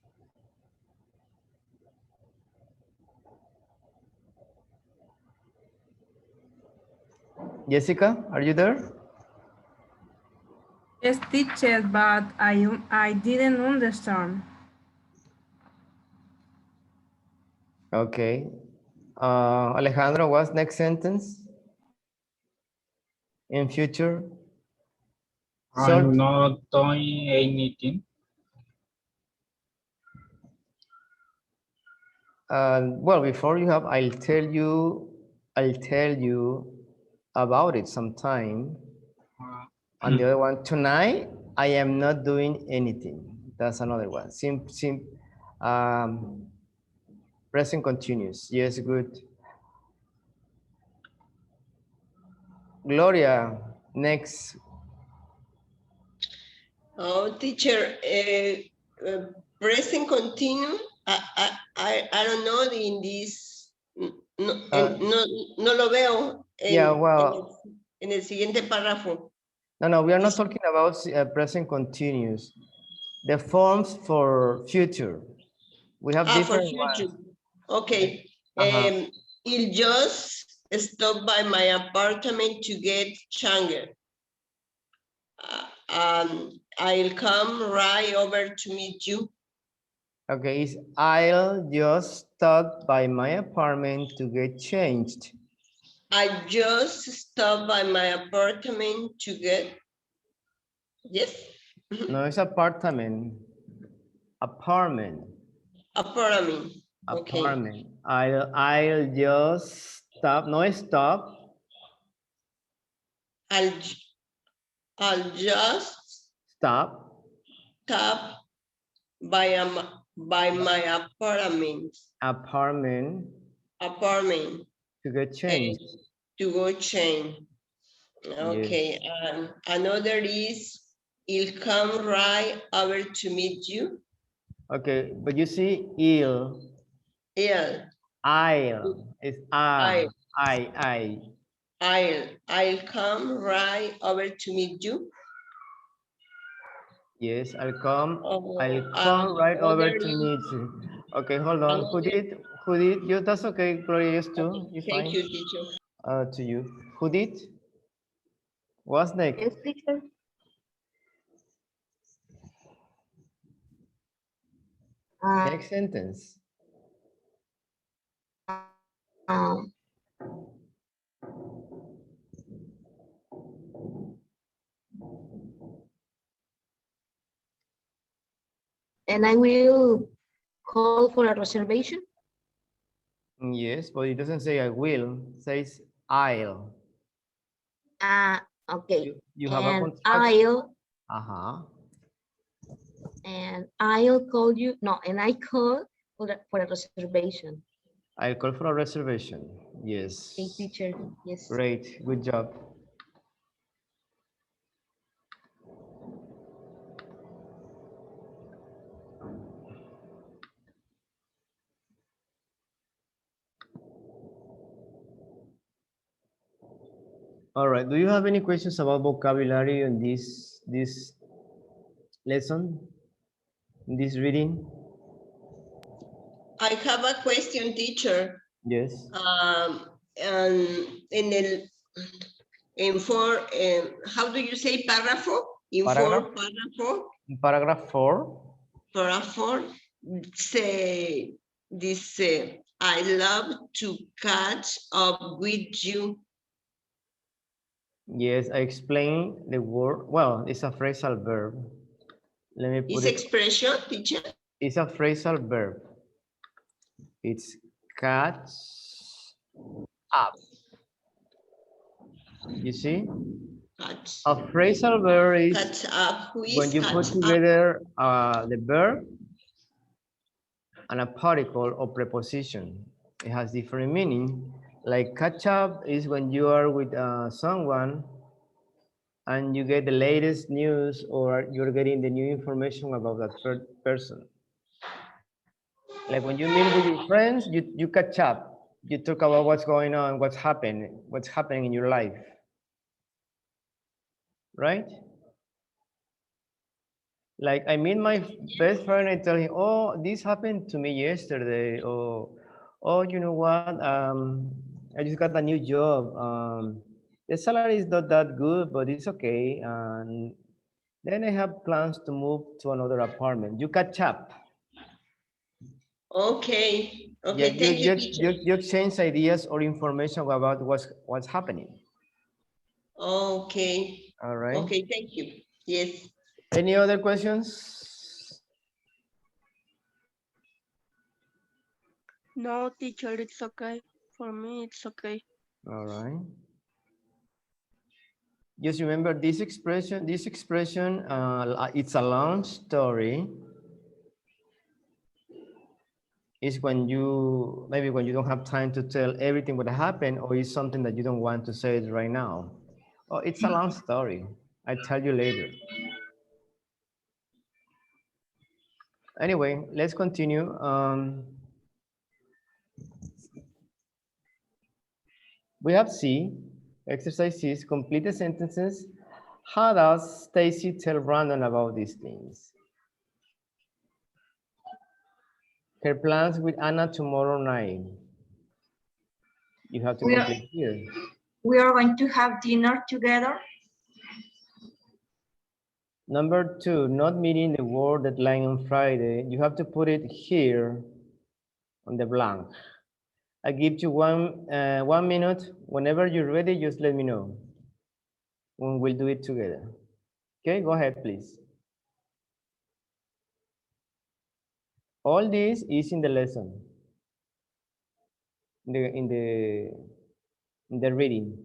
B: Jessica, are you there?
E: Yes, teacher, but I didn't understand.
B: Okay. Alejandro, what's next sentence? In future?
G: I'm not doing anything.
B: Well, before you have, I'll tell you about it sometime. And the other one, tonight, I am not doing anything. That's another one. Present continuous. Yes, good. Gloria, next.
D: Oh, teacher, present continuous. I don't know in this. No lo veo en el siguiente párrafo.
B: No, we are not talking about present continuous. The forms for future. We have different
D: future.
B: ones.
D: Okay. He'll just stop by my apartment to get changed. I'll come right over to meet you.
B: Okay, I'll just stop by my apartment to get changed.
D: I just stopped by my apartment to get. Yes.
B: No, it's apartment. Apartment.
D: Apartment. Okay.
B: Apartment. I'll just stop. No, stop.
D: I'll just
B: stop
D: by my apartment.
B: Apartment. To get changed.
D: To go change. Okay.
B: Yes.
D: Another is he'll come right over to meet you.
B: Okay, but you see, I'll. It's I.
D: I'll come right over to meet you.
B: Yes, I'll come right over to meet you. Okay, hold on. Who did? You, that's okay, Gloria, used to. It's fine.
D: Thank you, teacher.
B: To you. Who did? What's next?
J: Yes, teacher.
B: Next sentence.
J: And I will call for a reservation.
B: Yes, but it doesn't say I will. It says I'll.
J: Okay.
B: You have a contract.
J: And I'll call you. No, and I call for a reservation.
B: I'll call for a reservation. Yes.
J: Okay, teacher. Yes.
B: Great. Good job. All right. Do you have any questions about vocabulary in this lesson? In this reading?
D: I have a question, teacher.
B: Yes.
D: And how do you say párrafo? In
B: Paragraph?
D: párrafo.
B: Paragraph 4.
D: Paragraph 4 say this. I love to catch up with you.
B: Yes, I explained the word. Well, it's a phrasal verb. Let me put
D: Is
B: it.
D: expression, teacher?
B: It's a phrasal verb. It's catch up. You see?
D: Catch.
B: A phrasal verb is
D: Catch up. Who is
B: when you put
D: catch
B: together the verb and a particle or preposition. It has different meaning. Like catch up is when you are with someone and you get the latest news or you're getting the new information about that person. Like when you meet with your friends, you catch up. You talk about what's going on, what's happening in your life. Right? Like I meet my best friend, I tell him, oh, this happened to me yesterday. Or, oh, you know what? I just got a new job. The salary is not that good, but it's okay. And then I have plans to move to another apartment. You catch up.
D: Okay. Okay.
B: Yeah,
D: Thank you, teacher.
B: you exchange ideas or information about what's happening.
D: Okay.
B: All right.
D: Okay. Thank you. Yes.
B: Any other questions?
C: No, teacher, it's okay. For me, it's okay.
B: All right. Just remember this expression, it's a long story. It's when maybe when you don't have time to tell everything what happened, or it's something that you don't want to say it right now. Oh, it's a long story. I'll tell you later. Anyway, let's continue. We have C, exercise C is complete the sentences. How does Stacy tell Brandon about these things? Her plans with Anna tomorrow night. You have to complete here.
M: We are going to have dinner together.
B: Number 2, not meeting the word deadline on Friday. You have to put it here on the blank. I give you 1 minute. Whenever you're ready, just let me know. And we'll do it together. Okay, go ahead, please. All this is in the lesson, in the reading.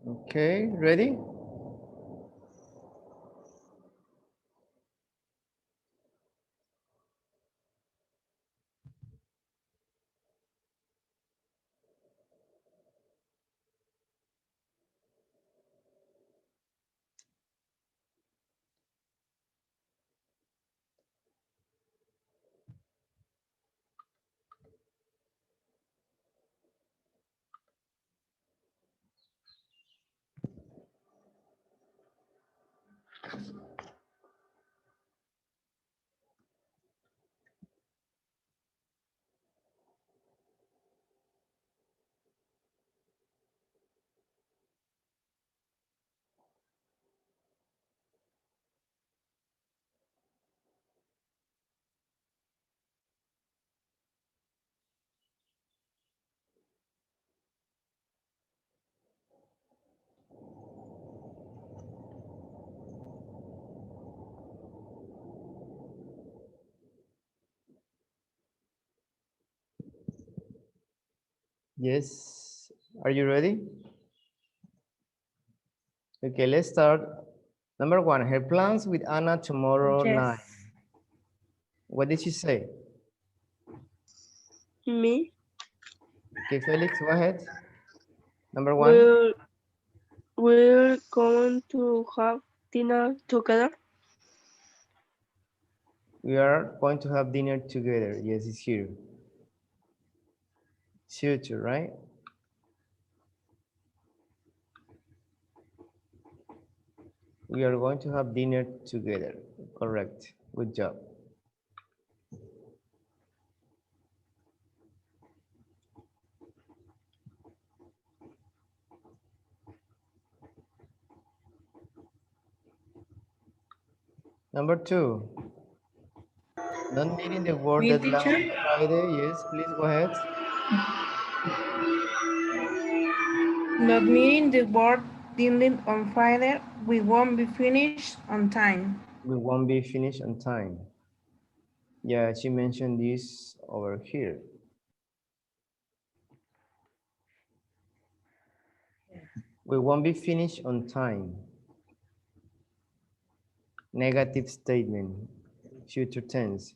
B: Okay, ready? Yes. Are you ready? Okay, let's start. Number one, her plans with Anna tomorrow night.
E: Yes.
B: What did she say?
C: Me?
B: Okay, Felix, go ahead. Number one.
C: We're going to have dinner together.
B: We are going to have dinner together. Yes, it's here. Future, right? We are going to have dinner together. Correct. Good job. Number two. Not meeting the word
E: Me,
B: deadline
E: teacher?
B: on Friday. Yes, please go ahead.
E: Not meeting the board deadline on Friday, we won't be finished on time.
B: We won't be finished on time. Yeah, she mentioned this over here. We won't be finished on time. Negative statement, future tense.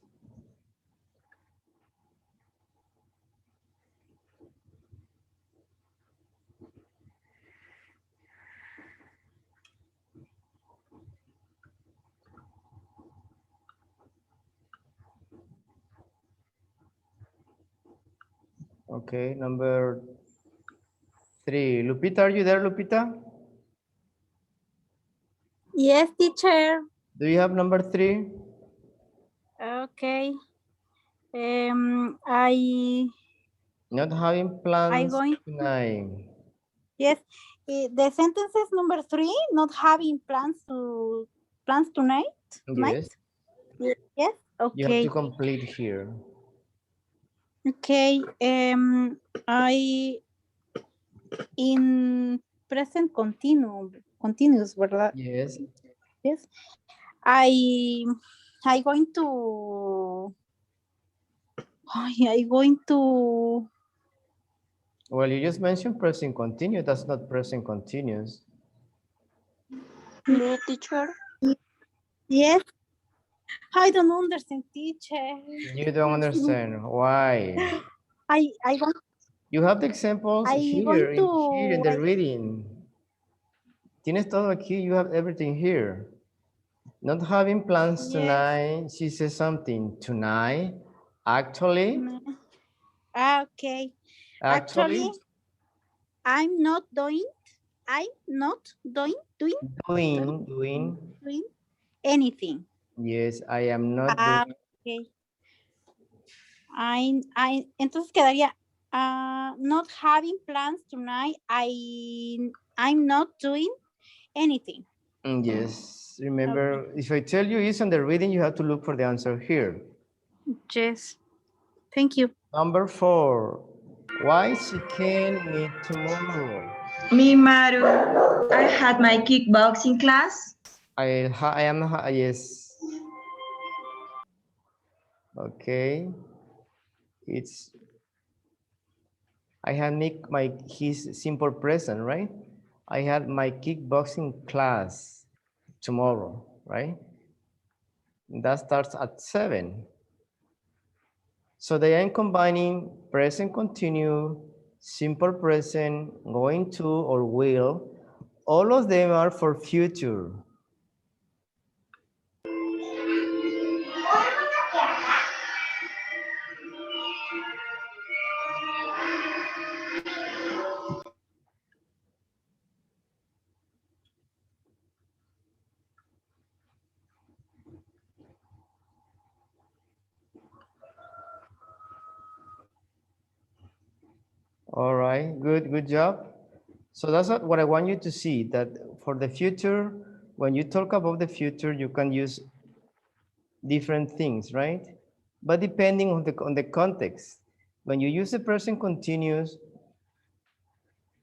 B: Okay, number three. Lupita, are you there, Lupita?
I: Yes, teacher.
B: Do you have number three?
I: Okay. I
B: Not having plans
I: going
B: tonight.
I: yes. The sentence is number 3. Not having plans tonight.
B: Yes.
I: Night? Yes.
B: You have
I: Okay.
B: to complete here.
I: Okay. I in present continuous, ¿verdad?
B: Yes.
I: Yes. I going to. I going to.
B: Well, you just mentioned present continuous. That's not present continuous.
C: Me, teacher?
I: Yes. I don't understand, teacher.
B: You don't understand why.
I: I want.
B: You have the examples here in the reading. Tienes todo aquí. You have everything here. Not having plans tonight. She says something tonight. Actually.
I: Okay. Actually, I'm not doing anything.
B: Yes, I am not doing.
I: Okay. Entonces quedaría not having plans tonight. I'm not doing anything.
B: Yes. Remember, if I tell you it's on the reading, you have to look for the answer here.
I: Yes. Thank you.
B: Number 4. Why she can't meet tomorrow?
M: Me, Maru. I had my kickboxing class.
B: I am, yes. Okay. I had his simple present, right? I had my kickboxing class tomorrow, right? That starts at 7. So they are combining present continue, simple present, going to or will. All of them are for future. All right, good job. So that's what I want you to see, that for the future, when you talk about the future, you can use different things, right? But depending on the context, when you use the present continuous,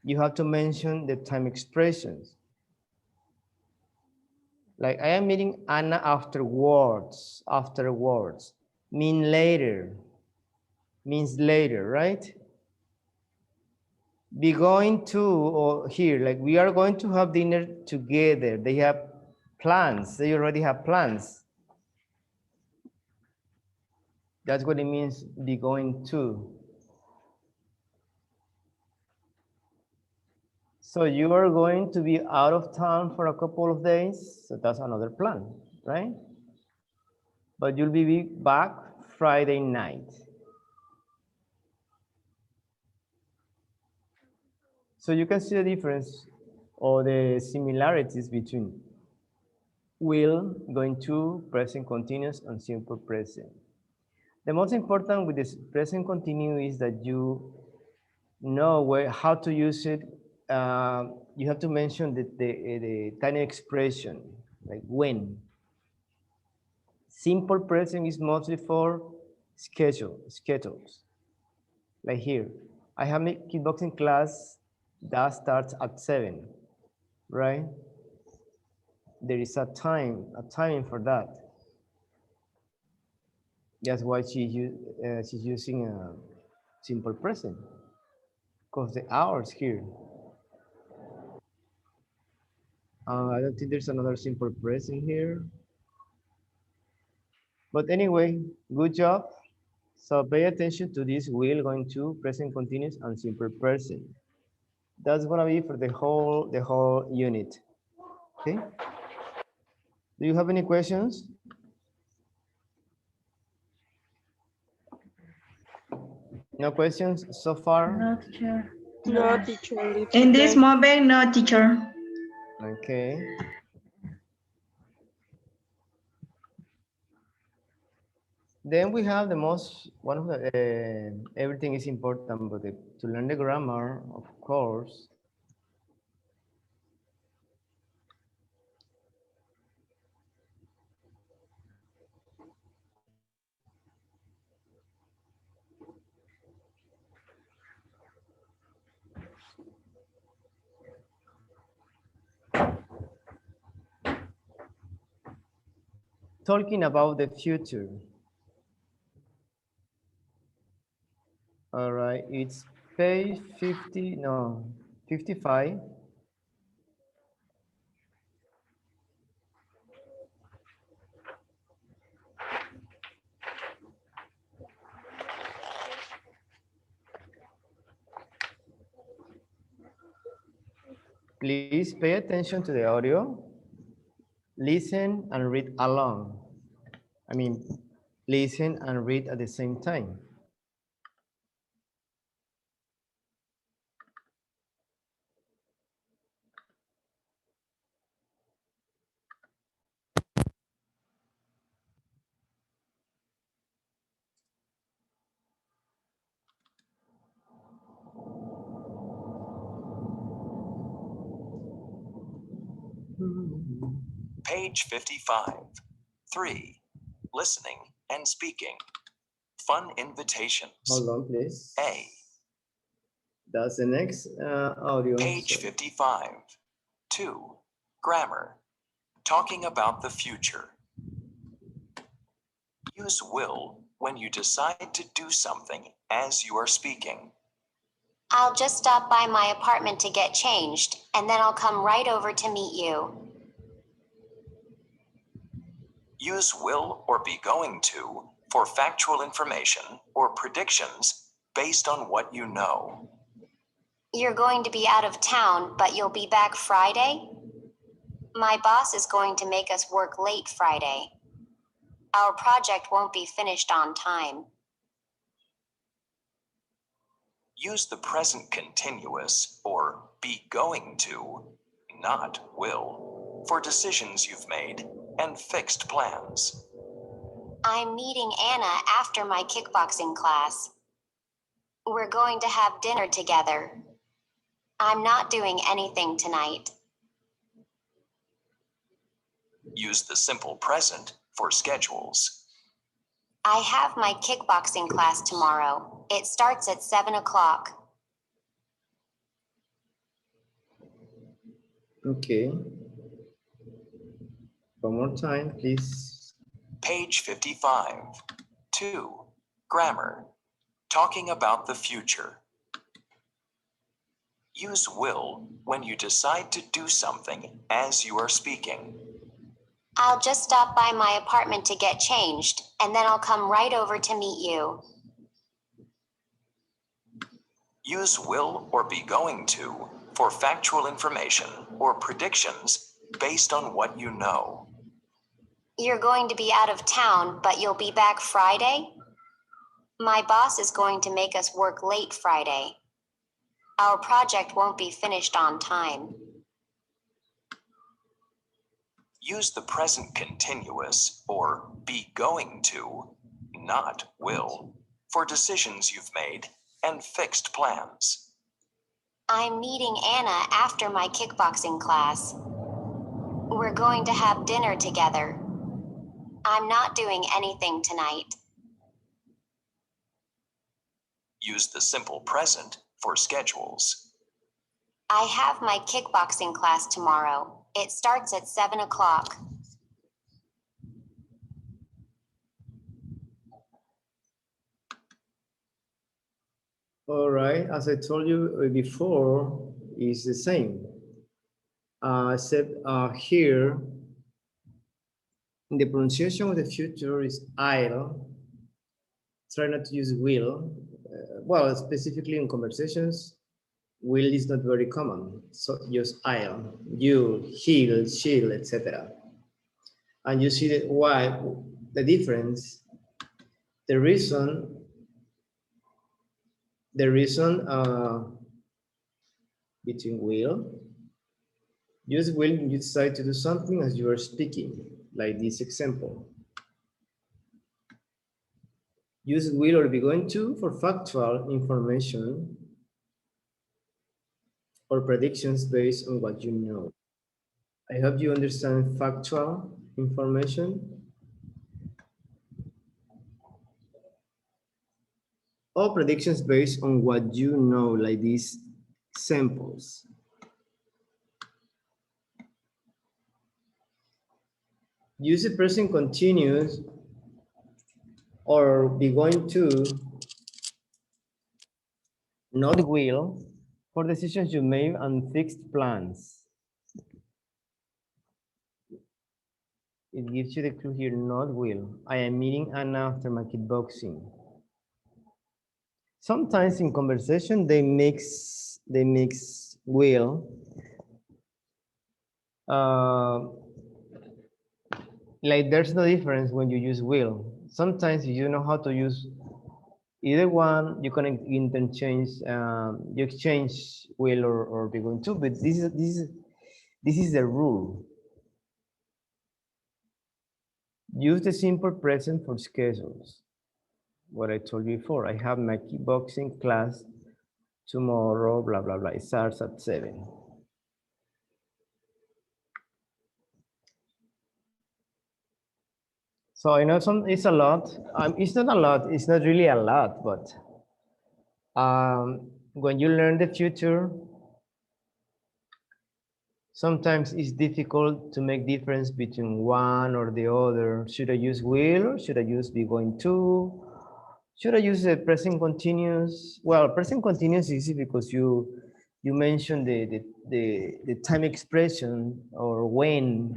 B: you have to mention the time expressions. Like I am meeting Anna afterwards, means later, right? Be going to, or here, like we are going to have dinner together. They have plans, they already have plans. That's what it means, be going to. So you are going to be out of town for a couple of days, so that's another plan, right? But you'll be back Friday night. So you can see the difference or the similarities between will, going to, present continuous, and simple present. The most important with this present continuous is that you know how to use it. You have to mention the tiny expression, like when. Simple present is mostly for schedules. Like here, I have a kickboxing class that starts at 7, right? There is a timing for that. That's why she's using a simple present, because the hours here. I don't think there's another simple present here. But anyway, good job. So pay attention to this will, going to, present continuous, and simple present. That's gonna be for the whole unit. Okay. Do you have any questions? No questions so far?
A: No, teacher.
C: No, teacher.
M: In this moment, no, teacher.
B: Okay. Then we have one of the, everything is important, but to learn the grammar, of course. Talking about the future. All right, it's page 55. Please pay attention to the audio. Listen and read along. I mean, listen and read at the same time.
K: Page 55. 3. Listening and speaking. Fun invitations.
B: Hold on, please.
K: A.
B: That's the next audio.
K: Page 55. 2. Grammar. Talking about the future. Use will when you decide to do something as you are speaking.
L: I'll just stop by my apartment to get changed, and then I'll come right over to meet you.
K: Use will or be going to for factual information or predictions based on what you know.
L: You're going to be out of town, but you'll be back Friday? My boss is going to make us work late Friday. Our project won't be finished on time.
K: Use the present continuous or be going to, not will, for decisions you've made and fixed plans.
L: I'm meeting Anna after my kickboxing class. We're going to have dinner together. I'm not doing anything tonight.
K: Use the simple present for schedules.
L: I have my kickboxing class tomorrow. It starts at 7 o'clock.
B: Okay. One more time, please.
K: Page 55. 2. Grammar. Talking about the future. Use will when you decide to do something as you are speaking.
L: I'll just stop by my apartment to get changed, and then I'll come right over to meet you.
K: Use will or be going to for factual information or predictions based on what you know.
L: You're going to be out of town, but you'll be back Friday? My boss is going to make us work late Friday. Our project won't be finished on time.
K: Use the present continuous or be going to, not will, for decisions you've made and fixed plans.
L: I'm meeting Anna after my kickboxing class. We're going to have dinner together. I'm not doing anything tonight.
K: Use the simple present for schedules.
L: I have my kickboxing class tomorrow. It starts at 7 o'clock.
B: All right, as I told you before, it's the same. Except here, the pronunciation of the future is I'll. Try not to use will. Well, specifically in conversations, will is not very common. So use I'll, you, he'll, she'll, etc. And you see that why the difference. The reason between will, use will when you decide to do something as you are speaking, like this example. Use will or be going to for factual information or predictions based on what you know. I hope you understand factual information or predictions based on what you know, like these samples. Use the present continuous or be going to, not will, for decisions you made and fixed plans. It gives you the clue here, not will. I am meeting Anna after my kickboxing. Sometimes in conversation they mix will. Like there's no difference when you use will. Sometimes if you know how to use either one, you can interchange, you exchange will or be going to, but this is the rule. Use the simple present for schedules. What I told you before, I have my kickboxing class tomorrow, blah, blah, blah. It starts at 7. So I know it's a lot. It's not a lot. It's not really a lot, but when you learn the future, sometimes it's difficult to make difference between one or the other. Should I use will or should I use be going to? Should I use the present continuous? Well, present continuous is easy because you mentioned the time expression or when.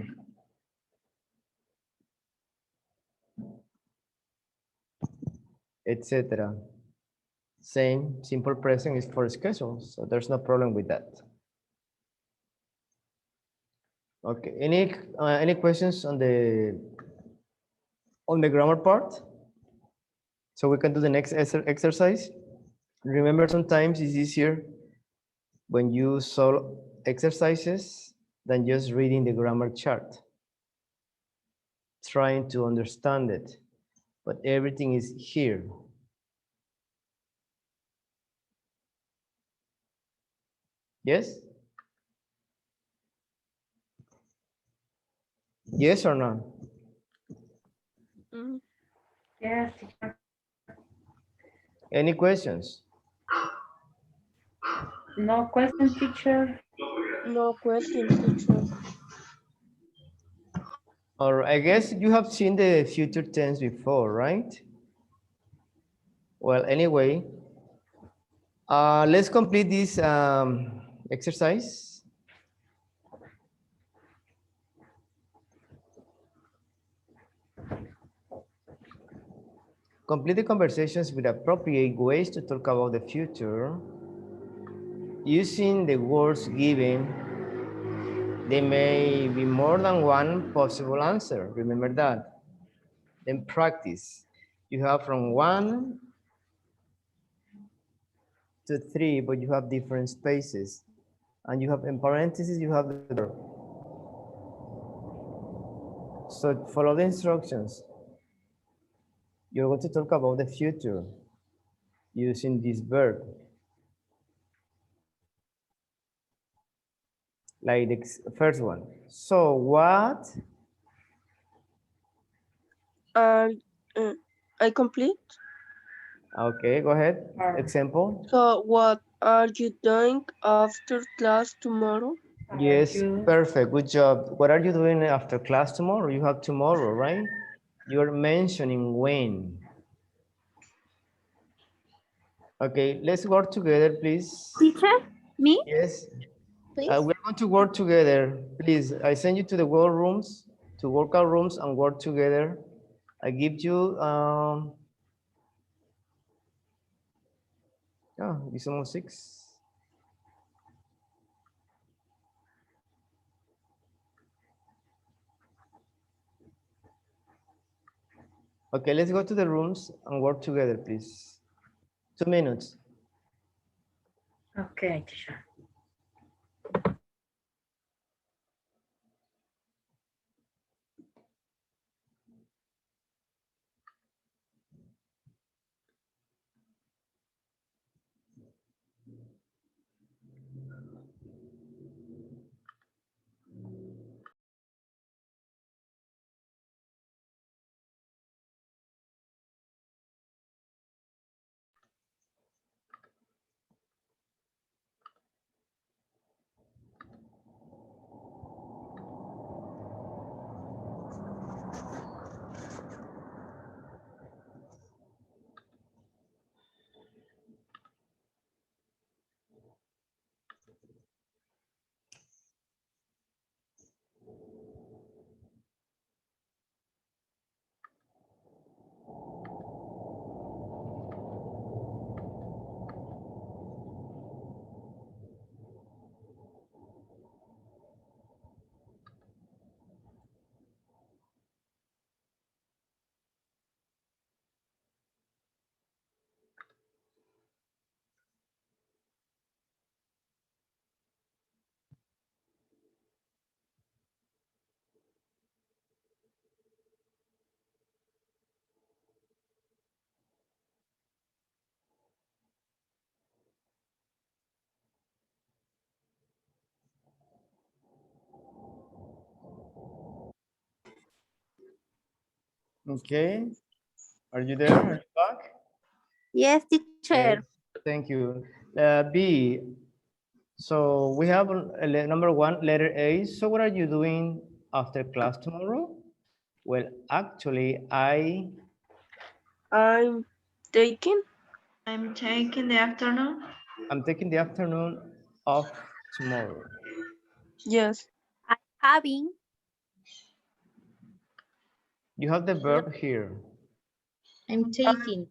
B: Etc. Same, simple present is for schedule, so there's no problem with that. Okay, any questions on the grammar part? So we can do the next exercise. Remember, sometimes it's easier when you solve exercises than just reading the grammar chart, trying to understand it, but everything is here. Yes? Yes or no?
A: Yes, teacher.
B: Any questions?
A: No question, teacher.
C: No question, teacher.
B: Or I guess you have seen the future tense before, right? Well, anyway, let's complete this exercise. Complete the conversations with appropriate ways to talk about the future. Using the words given, there may be more than one possible answer. Remember that. Then practice. You have from 1 to 3, but you have different spaces. And you have in parentheses, you have the verb. So follow the instructions. You're going to talk about the future using this verb. Like the first one. So what?
C: I complete.
B: Okay, go ahead. Example.
C: So what are you doing after class tomorrow?
B: Yes, perfect. Good job. What are you doing after class tomorrow? You have tomorrow, right? You're mentioning when. Okay, let's work together, please.
I: Teacher, me?
B: Yes.
I: Please.
B: We're going to work together. Please, I send you to the work rooms, to workout rooms and work together. I give you, it's almost 6. Okay, let's go to the rooms and work together, please. 2 minutes.
A: Okay, teacher.
B: Okay. Are you there? Are you back?
I: Yes, teacher.
B: Yes. Thank you. B. So we have number 1, letter A. So what are you doing after class tomorrow? Well, actually,
C: I'm taking
F: the afternoon.
B: I'm taking the afternoon off tomorrow.
C: Yes.
I: I'm having.
B: You have the verb here.
J: I'm taking.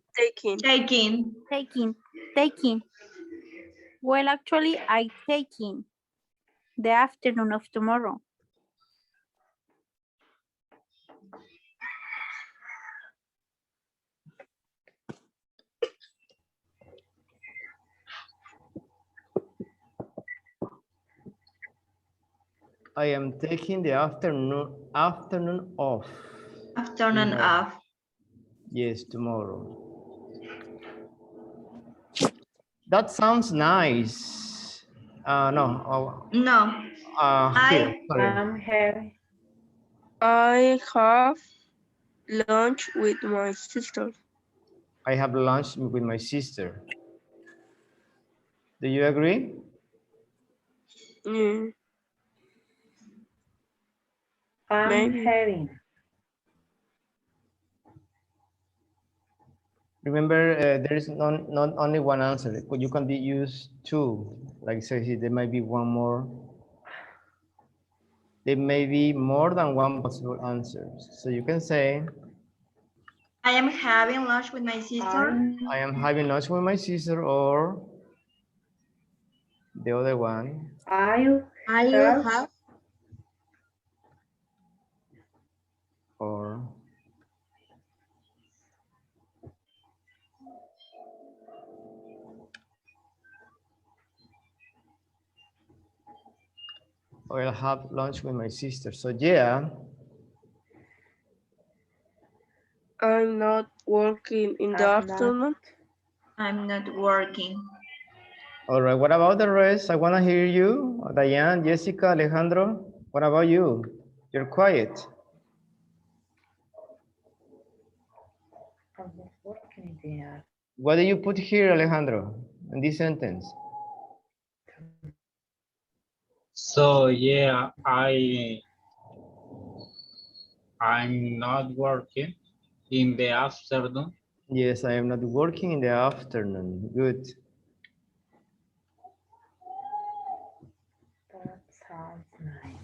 I: Taking. Well, actually, I'm taking the afternoon of tomorrow.
B: I am taking the afternoon off.
F: Afternoon
B: tomorrow.
F: off.
B: Yes, tomorrow. That sounds nice. No.
F: No.
B: Here, sorry.
C: I have lunch with my sister.
B: I have lunch with my sister. Do you agree?
C: Maybe.
B: Remember, there is not only one answer. You can use two. Like say, there might be one more. There may be more than one possible answer. So you can say,
F: I am having lunch with my sister.
B: I am having lunch with my sister, or the other one.
J: I'll have.
B: Or I'll have lunch with my sister. So yeah.
C: I'm not working in the afternoon.
F: I'm not working.
B: All right, what about the rest? I want to hear you. Diane, Jessica, Alejandro. What about you? You're quiet. What do you put here, Alejandro, in this sentence?
G: So yeah, I'm not working in the afternoon.
B: Yes, I am not working in the afternoon. Good.
A: That sounds nice.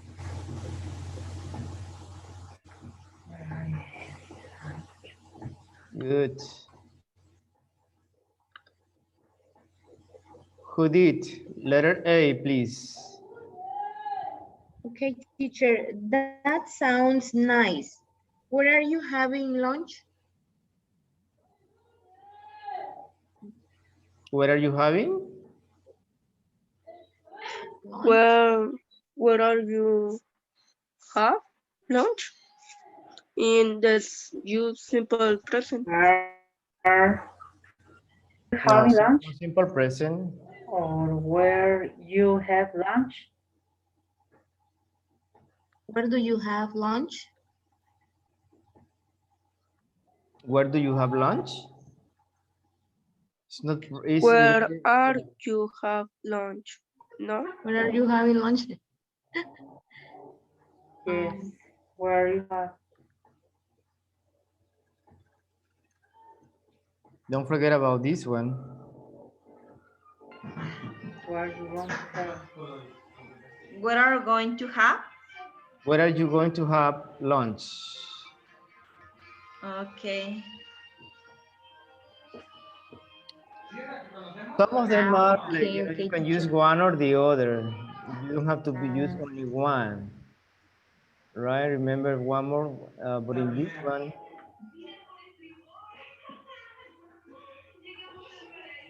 B: Good. Who did? Letter A, please.
J: Okay, teacher, that sounds nice. Where are you having lunch?
B: Where are you having?
C: Where are you have lunch? In this you simple present.
A: Having lunch?
B: Simple present.
A: Or where you have lunch?
J: Where do you have lunch?
B: Where do you have lunch? It's not. It's,
C: Where are you have lunch? No.
J: Where are you having lunch?
A: Yes. Where you have.
B: Don't forget about this one.
A: Where you going to have?
F: What are you going to have?
B: Where are you going to have lunch?
F: Okay.
B: Some of them are like,
J: Okay,
B: you can use one or the other. You don't have to use only one. Right? Remember one more, but in this one,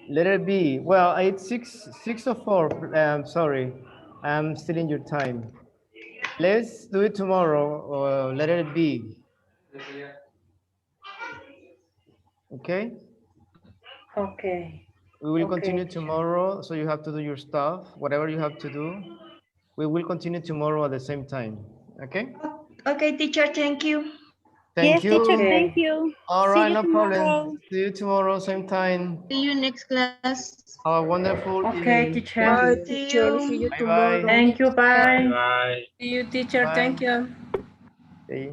B: letter B. Well, it's 6:04. Sorry, I'm stealing your time. Let's do it tomorrow. Letter B. Okay.
A: Okay.
B: We will continue tomorrow, so you have to do your stuff, whatever you have to do. We will continue tomorrow at the same time. Okay.
F: Okay, teacher. Thank you.
B: Thank
I: Yes,
B: you.
I: teacher, thank you.
B: All
I: See
B: right,
I: you
B: no
I: tomorrow.
B: problem. See you tomorrow, same time.
J: See you next class.
B: Have a wonderful
A: Okay,
B: evening.
A: teacher.
C: Bye,
D: See
C: teacher.
D: you.
C: See you
B: Bye-bye.
C: tomorrow.
A: Thank you. Bye.
G: Bye.
E: See you, teacher.
B: Bye.
E: Thank you.
B: See.